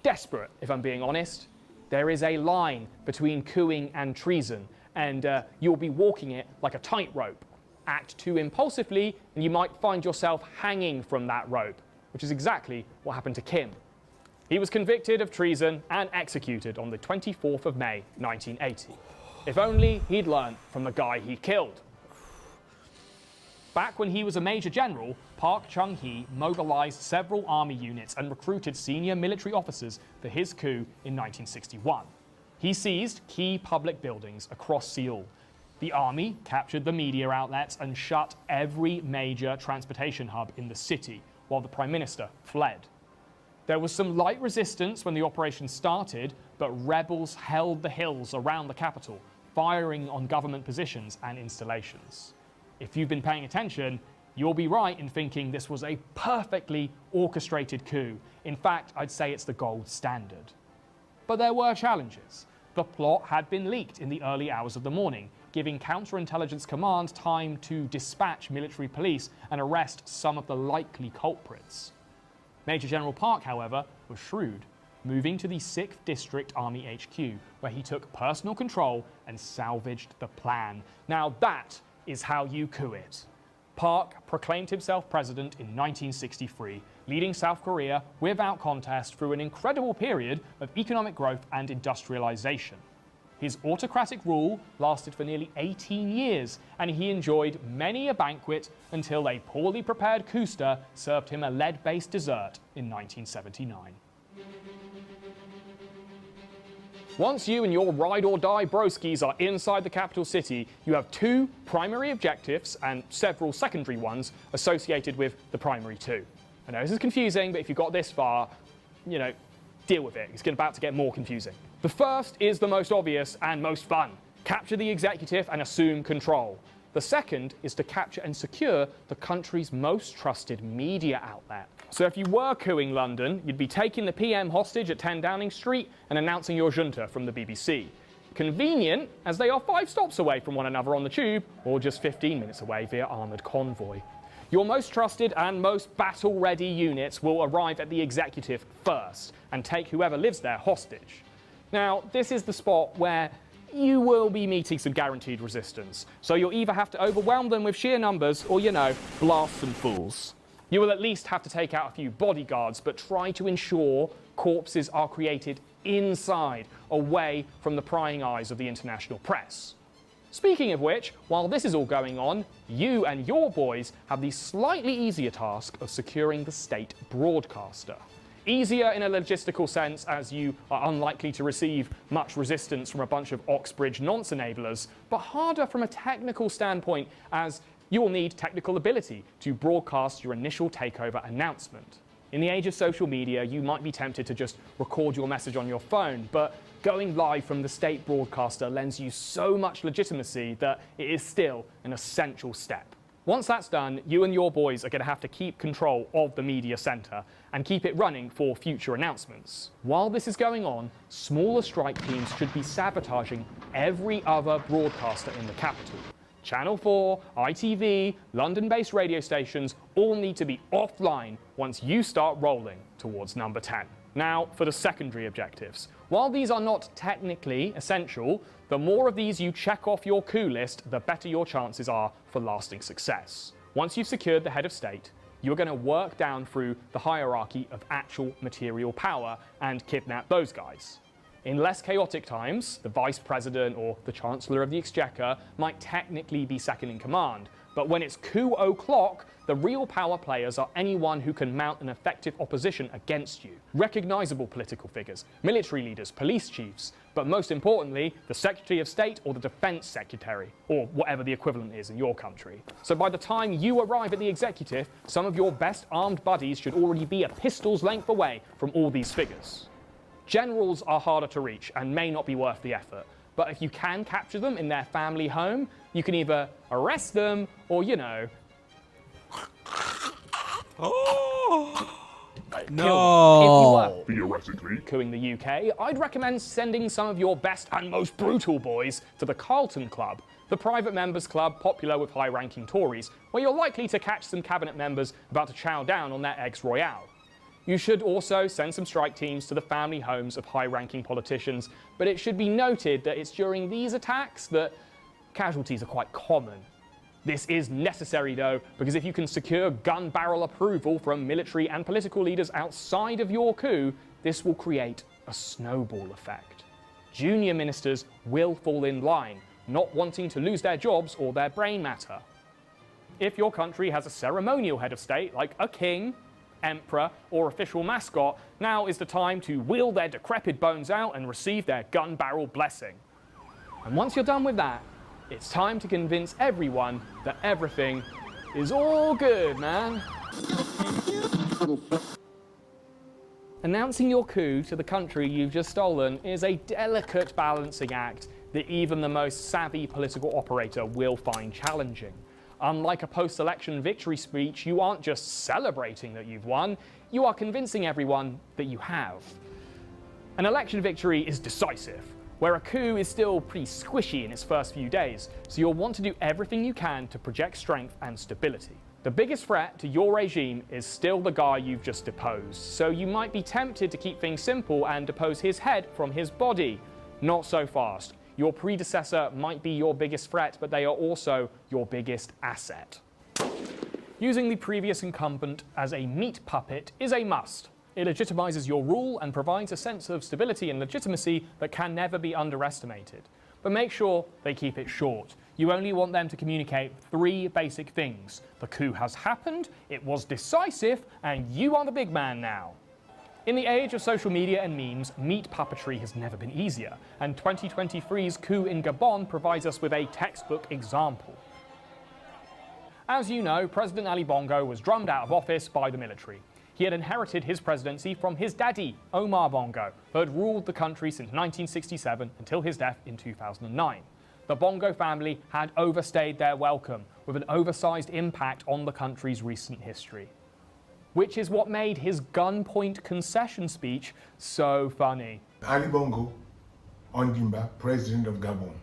desperate, if I'm being honest. There is a line between cooing and treason, and you'll be walking it like a tightrope. Act too impulsively, and you might find yourself hanging from that rope, which is exactly what happened to Kim. He was convicted of treason and executed on the 24th of May, 1980. If only he'd learned from the guy he killed. Back when he was a major general, Park Chung-hee mobilized several army units and recruited senior military officers for his coup in 1961. He seized key public buildings across Seoul. The army captured the media outlets and shut every major transportation hub in the city, while the Prime Minister fled. There was some light resistance when the operation started, but rebels held the hills around the capital, firing on government positions and installations. If you've been paying attention, you'll be right in thinking this was a perfectly orchestrated coup. In fact, I'd say it's the gold standard. But there were challenges. The plot had been leaked in the early hours of the morning, giving counterintelligence command time to dispatch military police and arrest some of the likely culprits. Major General Park, however, was shrewd, moving to the 6th District Army HQ, where he took personal control and salvaged the plan. Now that is how you coup it. Park proclaimed himself president in 1963, leading South Korea without contest through an incredible period of economic growth and industrialization. His autocratic rule lasted for nearly 18 years, and he enjoyed many a banquet until a poorly prepared coupster served him a lead-based dessert in 1979. Once you and your ride-or-die broskies are inside the capital city, you have 2 primary objectives and several secondary ones associated with the primary 2. I know this is confusing, but if you got this far, deal with it. It's about to get more confusing. The first is the most obvious and most fun. Capture the executive and assume control. The second is to capture and secure the country's most trusted media outlet. So if you were coupping London, you'd be taking the PM hostage at 10 Downing Street and announcing your junta from the BBC. Convenient, as they are 5 stops away from one another on the tube, or just 15 minutes away via armoured convoy. Your most trusted and most battle-ready units will arrive at the executive first and take whoever lives there hostage. Now, this is the spot where you will be meeting some guaranteed resistance, so you'll either have to overwhelm them with sheer numbers or, blast some fools. You will at least have to take out a few bodyguards, but try to ensure corpses are created inside, away from the prying eyes of the international press. Speaking of which, while this is all going on, you and your boys have the slightly easier task of securing the state broadcaster. Easier in a logistical sense, as you are unlikely to receive much resistance from a bunch of Oxbridge nonce-enablers, but harder from a technical standpoint, as you will need technical ability to broadcast your initial takeover announcement. In the age of social media, you might be tempted to just record your message on your phone, but going live from the state broadcaster lends you so much legitimacy that it is still an essential step. Once that's done, you and your boys are going to have to keep control of the media centre and keep it running for future announcements. While this is going on, smaller strike teams should be sabotaging every other broadcaster in the capital. Channel 4, ITV, London-based radio stations all need to be offline once you start rolling towards number 10. Now, for the secondary objectives. While these are not technically essential, the more of these you check off your coup list, the better your chances are for lasting success. Once you've secured the head of state, you're going to work down through the hierarchy of actual material power and kidnap those guys. In less chaotic times, the Vice President or the Chancellor of the Exchequer might technically be second in command, but when it's coup o'clock, the real power players are anyone who can mount an effective opposition against you. Recognizable political figures, military leaders, police chiefs, but most importantly, the Secretary of State or the Defense Secretary, or whatever the equivalent is in your country. So by the time you arrive at the executive, some of your best armed buddies should already be a pistol's length away from all these figures. Generals are harder to reach and may not be worth the effort, but if you can capture them in their family home, you can either arrest them or, No. Theoretically. Coupping the UK, I'd recommend sending some of your best and most brutal boys to the Carlton Club, the private members club popular with high-ranking Tories, where you're likely to catch some cabinet members about to chow down on their eggs royale. You should also send some strike teams to the family homes of high-ranking politicians, but it should be noted that it's during these attacks that casualties are quite common. This is necessary though, because if you can secure gun barrel approval from military and political leaders outside of your coup, this will create a snowball effect. Junior ministers will fall in line, not wanting to lose their jobs or their brain matter. If your country has a ceremonial head of state, like a king, emperor, or official mascot, now is the time to wheel their decrepit bones out and receive their gun barrel blessing. And once you're done with that, it's time to convince everyone that everything is all good, man. Announcing your coup to the country you've just stolen is a delicate balancing act, that even the most savvy political operator will find challenging. Unlike a post-election victory speech, you aren't just celebrating that you've won, you are convincing everyone that you have. An election victory is decisive, where a coup is still pretty squishy in its first few days, so you'll want to do everything you can to project strength and stability. The biggest threat to your regime is still the guy you've just deposed, so you might be tempted to keep things simple and depose his head from his body. Not so fast. Your predecessor might be your biggest threat, but they are also your biggest asset. Using the previous incumbent as a meat puppet is a must. It legitimizes your rule and provides a sense of stability and legitimacy that can never be underestimated. But make sure they keep it short. You only want them to communicate 3 basic things. The coup has happened, it was decisive, and you are the big man now. In the age of social media and memes, meat puppetry has never been easier, and 2023's coup in Gabon provides us with a textbook example. As you know, President Ali Bongo was drummed out of office by the military. He had inherited his presidency from his daddy, Omar Bongo, who had ruled the country since 1967 until his death in 2009. The Bongo family had overstayed their welcome, with an oversized impact on the country's recent history. Which is what made his gunpoint concession speech so funny. Ali Bongo Ondimba, President of Gabon,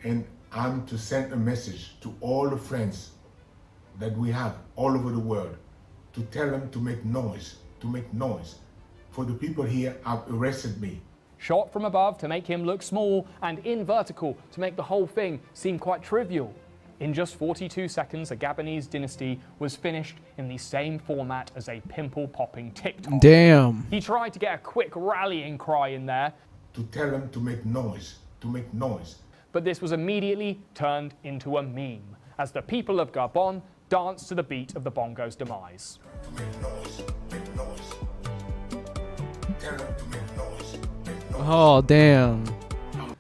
and I'm to send a message to all the friends that we have all over the world to tell them to make noise, For the people here have arrested me. Shot from above to make him look small, and in vertical to make the whole thing seem quite trivial. In just 42 seconds, a Gabonese dynasty was finished in the same format as a pimple-popping TikTok. Damn. He tried to get a quick rallying cry in there. To tell them to make noise, But this was immediately turned into a meme, as the people of Gabon danced to the beat of the Bongo's demise. Oh, damn.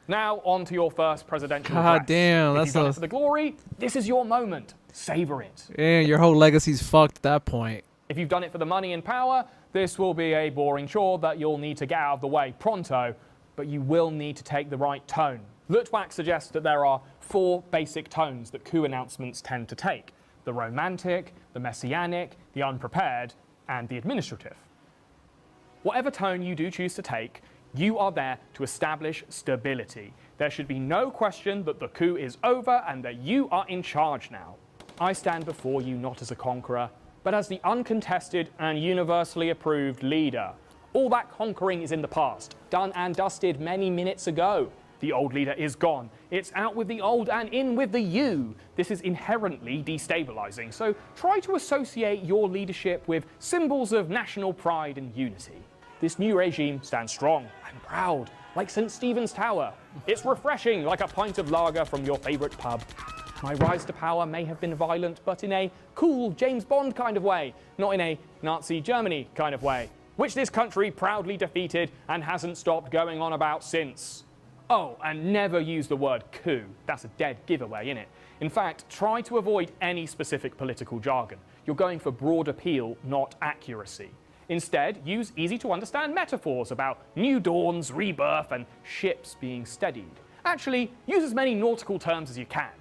Now, on to your first presidential God address. damn, If that's you've done it for the glory, this is your moment. Savor it. Yeah, your whole legacy's fucked at that point. If you've done it for the money and power, this will be a boring chore that you'll need to get out of the way pronto, but you will need to take the right tone. Lutwak suggests that there are 4 basic tones that coup announcements tend to take: the romantic, the messianic, the unprepared, and the administrative. Whatever tone you do choose to take, you are there to establish stability. There should be no question that the coup is over and that you are in charge now. I stand before you not as a conqueror, but as the uncontested and universally approved leader. All that conquering is in the past, done and dusted many minutes ago. The old leader is gone. It's out with the old and in with the you. This is inherently destabilizing, so try to associate your leadership with symbols of national pride and unity. This new regime stands strong and proud, like St. Stephen's Tower. It's refreshing, like a pint of lager from your favourite pub. My rise to power may have been violent, but in a cool James Bond kind of way, not in a Nazi Germany kind of way, which this country proudly defeated and hasn't stopped going on about since. Oh, and never use the word coup. That's a dead giveaway, innit? In fact, try to avoid any specific political jargon. You're going for broad appeal, not accuracy. Instead, use easy-to-understand metaphors about new dawns, rebirth, and ships being steadied. Actually, use as many nautical terms as you can.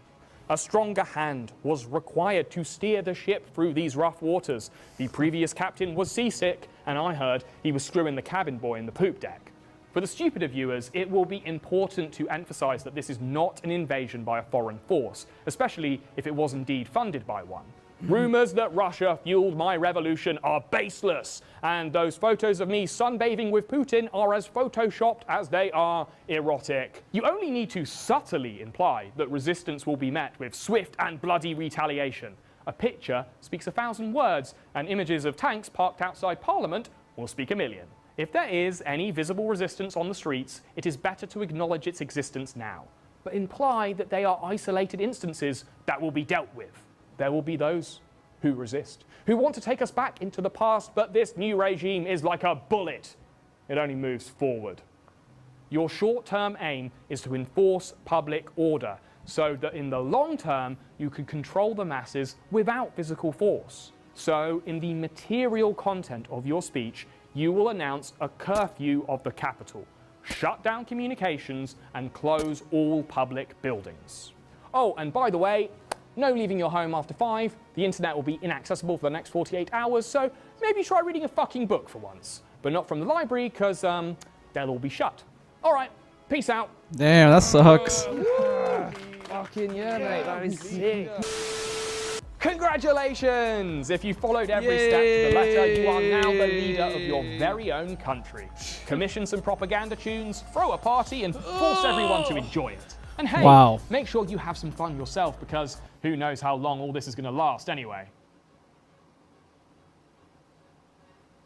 A stronger hand was required to steer the ship through these rough waters. The previous captain was seasick, and I heard he was screwing the cabin boy in the poop deck. For the stupider viewers, it will be important to emphasize that this is not an invasion by a foreign force, especially if it was indeed funded by one. Rumors that Russia fueled my revolution are baseless, and those photos of me sunbathing with Putin are as photoshopped as they are erotic. You only need to subtly imply that resistance will be met with swift and bloody retaliation. A picture speaks 1,000 words, and images of tanks parked outside Parliament will speak 1,000,000. If there is any visible resistance on the streets, it is better to acknowledge its existence now, but imply that they are isolated instances that will be dealt with. There will be those who resist, who want to take us back into the past, but this new regime is like a bullet. It only moves forward. Your short-term aim is to enforce public order, so that in the long term, you can control the masses without physical force. So, in the material content of your speech, you will announce a curfew of the capital, shut down communications, and close all public buildings. Oh, and by the way, no leaving your home after 5. The internet will be inaccessible for the next 48 hours, so maybe try reading a fucking book for once. But not from the library, because they'll all be shut. All right, peace out. Damn, that sucks. Fucking yeah, mate, that is sick. Congratulations! If you followed every step to the letter, you are now the leader of your very own country. Commission some propaganda tunes, throw a party, and force everyone to enjoy it. And hey, make sure you have some fun yourself, because who knows how long all this is going to last anyway.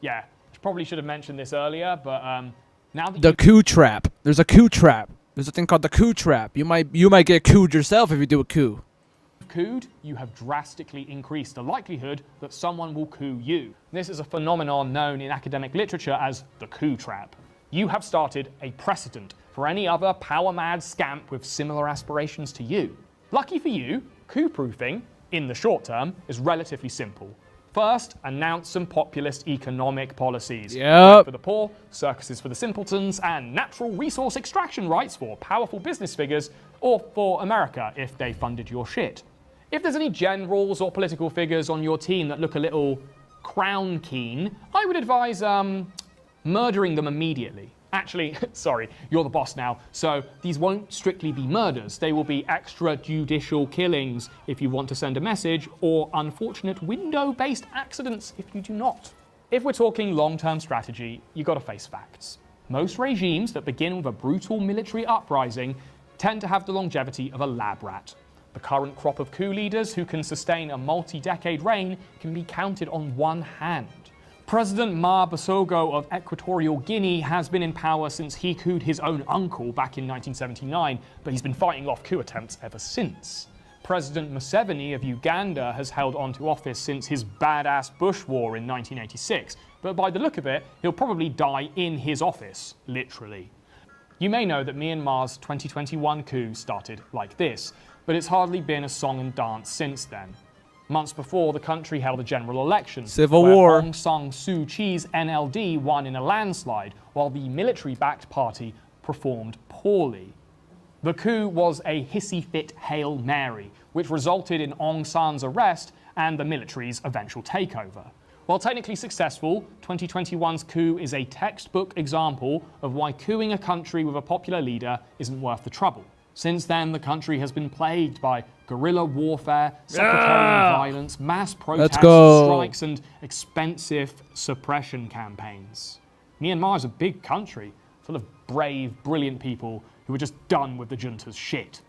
Yeah, probably should have mentioned this earlier, but now that the coup trap. There's a coup trap. There's a thing called the coup trap. You might get couped yourself if you do a coup. Couped, you have drastically increased the likelihood that someone will coup you. This is a phenomenon known in academic literature as the coup trap. You have started a precedent for any other power-mad scamp with similar aspirations to you. Lucky for you, coup-proofing, in the short term, is relatively simple. First, announce some populist economic policies. For the poor, circuses for the simpletons, and natural resource extraction rights for powerful business figures, or for America if they funded your shit. If there's any generals or political figures on your team that look a little crown keen, I would advise murdering them immediately. Actually, sorry, you're the boss now, so these won't strictly be murders. They will be extrajudicial killings if you want to send a message, or unfortunate window-based accidents if you do not. If we're talking long-term strategy, you gotta face facts. Most regimes that begin with a brutal military uprising tend to have the longevity of a lab rat. The current crop of coup leaders who can sustain a multi-decade reign can be counted on one hand. President Ma Basogo of Equatorial Guinea has been in power since he couped his own uncle back in 1979, but he's been fighting off coup attempts ever since. President Museveni of Uganda has held on to office since his badass Bush War in 1986, but by the look of it, he'll probably die in his office, literally. You may know that Myanmar's 2021 coup started like this, but it's hardly been a song and dance since then. Months before, the country held a general election. Civil war. Aung San Suu Kyi's NLD won in a landslide, while the military-backed party performed poorly. The coup was a hissy-fit Hail Mary, which resulted in Aung San's arrest and the military's eventual takeover. While technically successful, 2021's coup is a textbook example of why coupping a country with a popular leader isn't worth the trouble. Since then, the country has been plagued by guerrilla warfare, sectarian violence, mass protests, strikes, and expensive suppression campaigns. Myanmar is a big country, full of brave, brilliant people who are just done with the junta's shit.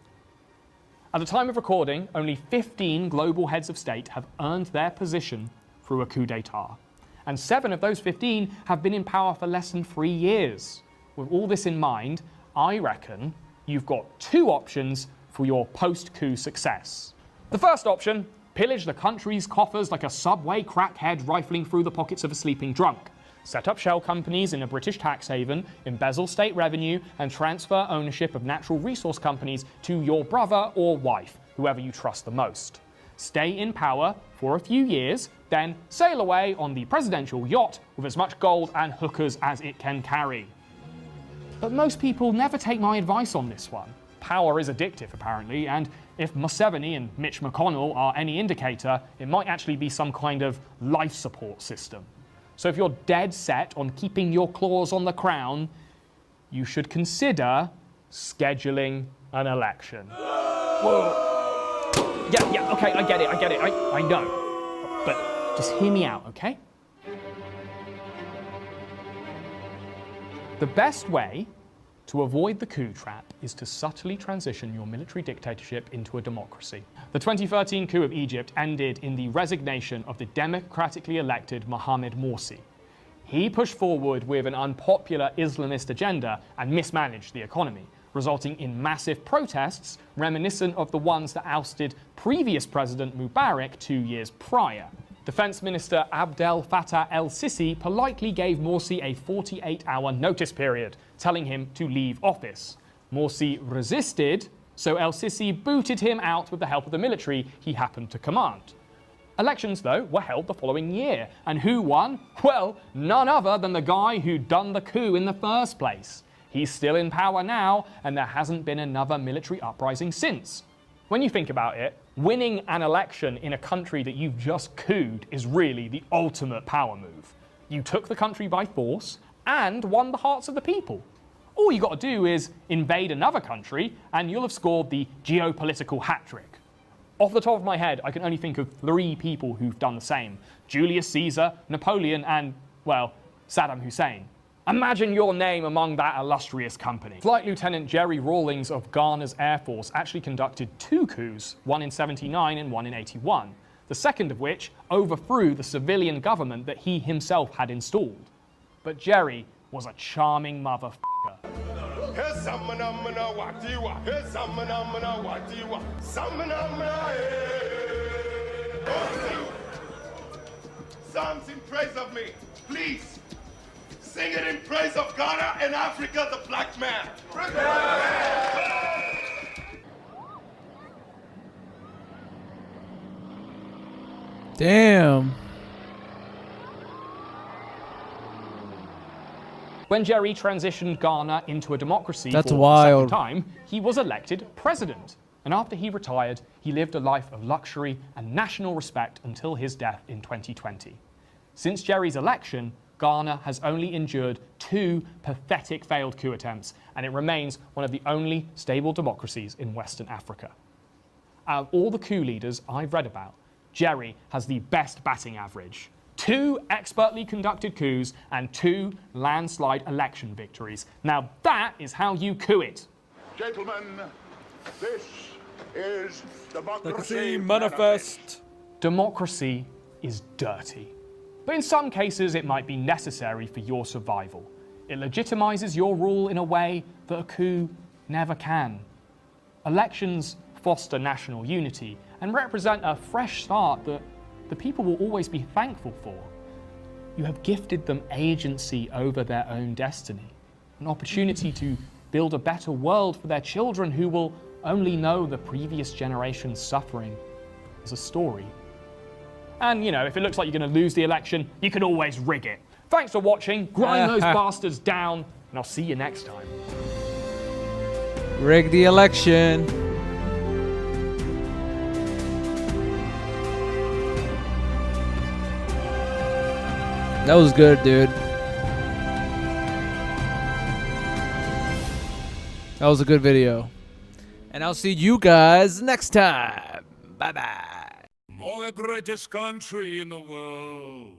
At the time of recording, only 15 global heads of state have earned their position through a coup d'etat. And 7 of those 15 have been in power for less than 3 years. With all this in mind, I reckon you've got 2 options for your post-coup success. The first option, pillage the country's coffers like a subway crackhead rifling through the pockets of a sleeping drunk. Set up shell companies in a British tax haven, embezzle state revenue, and transfer ownership of natural resource companies to your brother or wife, whoever you trust the most. Stay in power for a few years, then sail away on the presidential yacht with as much gold and hookers as it can carry. But most people never take my advice on this one. Power is addictive, apparently, and if Museveni and Mitch McConnell are any indicator, it might actually be some kind of life support system. So if you're dead set on keeping your claws on the crown, you should consider scheduling an election. Whoa. Yeah, okay, I get it, I know. But just hear me out, okay? The best way to avoid the coup trap is to subtly transition your military dictatorship into a democracy. The 2013 coup of Egypt ended in the resignation of the democratically elected Mohamed Morsi. He pushed forward with an unpopular Islamist agenda and mismanaged the economy, resulting in massive protests reminiscent of the ones that ousted previous President Mubarak 2 years prior. Defense Minister Abdel Fattah el-Sisi politely gave Morsi a 48-hour notice period, telling him to leave office. Morsi resisted, so el-Sisi booted him out with the help of the military he happened to command. Elections, though, were held the following year, and who won? Well, none other than the guy who'd done the coup in the first place. He's still in power now, and there hasn't been another military uprising since. When you think about it, winning an election in a country that you've just couped is really the ultimate power move. You took the country by force and won the hearts of the people. All you got to do is invade another country and you'll have scored the geopolitical hat trick. Off the top of my head, I can only think of 3 people who've done the same. Julius Caesar, Napoleon, and, well, Saddam Hussein. Imagine your name among that illustrious company. Flight Lieutenant Jerry Rawlings of Ghana's Air Force actually conducted 2 coups, one in 79 and one in 81, the second of which overthrew the civilian government that he himself had installed. But Jerry was a charming motherfucker. Psalms in praise of me, please. Sing it in praise of Ghana and Africa, the black man. Damn. When Jerry transitioned Ghana into a democracy That's for wild. the second time, he was elected president. And after he retired, he lived a life of luxury and national respect until his death in 2020. Since Jerry's election, Ghana has only endured 2 pathetic failed coup attempts, and it remains one of the only stable democracies in Western Africa. Out of all the coup leaders I've read about, Jerry has the best batting average. 2 expertly conducted coups and 2 landslide election victories. Now that is how you coup it. Gentlemen, this is Democracy Manifest. Democracy is dirty. But in some cases, it might be necessary for your survival. It legitimizes your rule in a way that a coup never can. Elections foster national unity and represent a fresh start that the people will always be thankful for. You have gifted them agency over their own destiny, an opportunity to build a better world for their children who will only know the previous generation's suffering as a story. And, you know, if it looks like you're going to lose the election, you can always rig it. Thanks for watching. Grind those bastards down, and I'll see you next time. Rig the election. That was good, dude. That was a good video. And I'll see you guys next time. Bye-bye. For the greatest country in the world.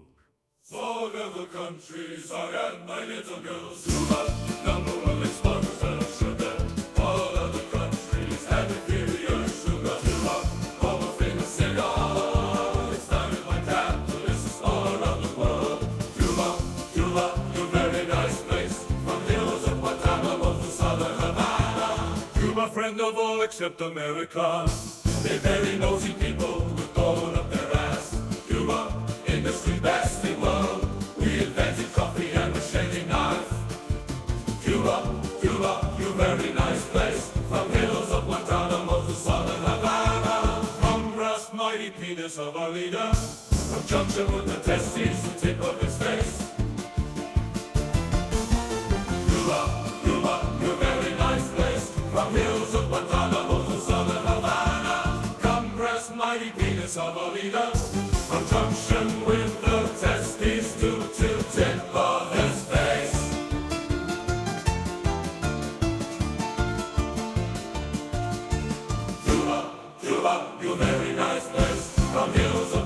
For the countries I got my little girls. Cuba, #1 exporter of sugar. All other countries have inferior sugar. Cuba, home of famous cigar. It's time with my capitalists all around the world. Cuba, Cuba, you're a very nice place. From the hills of Guantanamo to southern Havana. Cuba, friend of all except America. They're very nosy people with gold up their ass. Cuba, industry best in world. We invented coffee and the shaving knife. Cuba, Cuba, you very nice place. From hills of Guantanamo to southern Havana. From brass mighty penis of our leader. From junction with the testes, the tip of his face. Cuba, Cuba, you very nice place. From hills of Guantanamo to southern Havana. Mighty penis of a leader, from junction with the testes to tip of his face. Cuba, Cuba, you very nice place, from hills of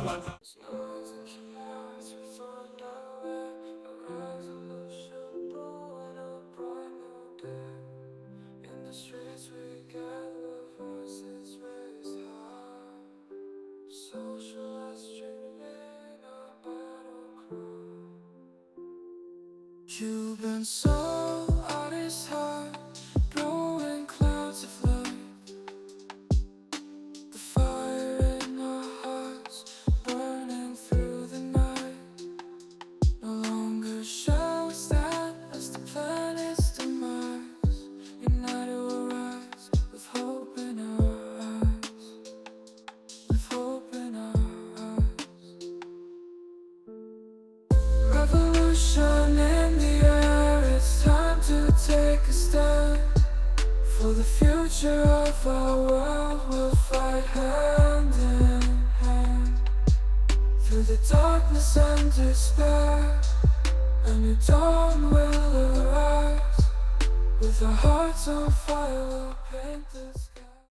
You've been so honest, heart, blowing clouds of light. The fire in our hearts, burning through the night. No longer shall we stand as the planet's demise. United we'll rise with hope in our eyes. With hope in our eyes. Revolution in the air, it's time to take a step. future of our world will fight hand in hand through the darkness and despair. A new dawn will arise. With our hearts on fire, we'll paint this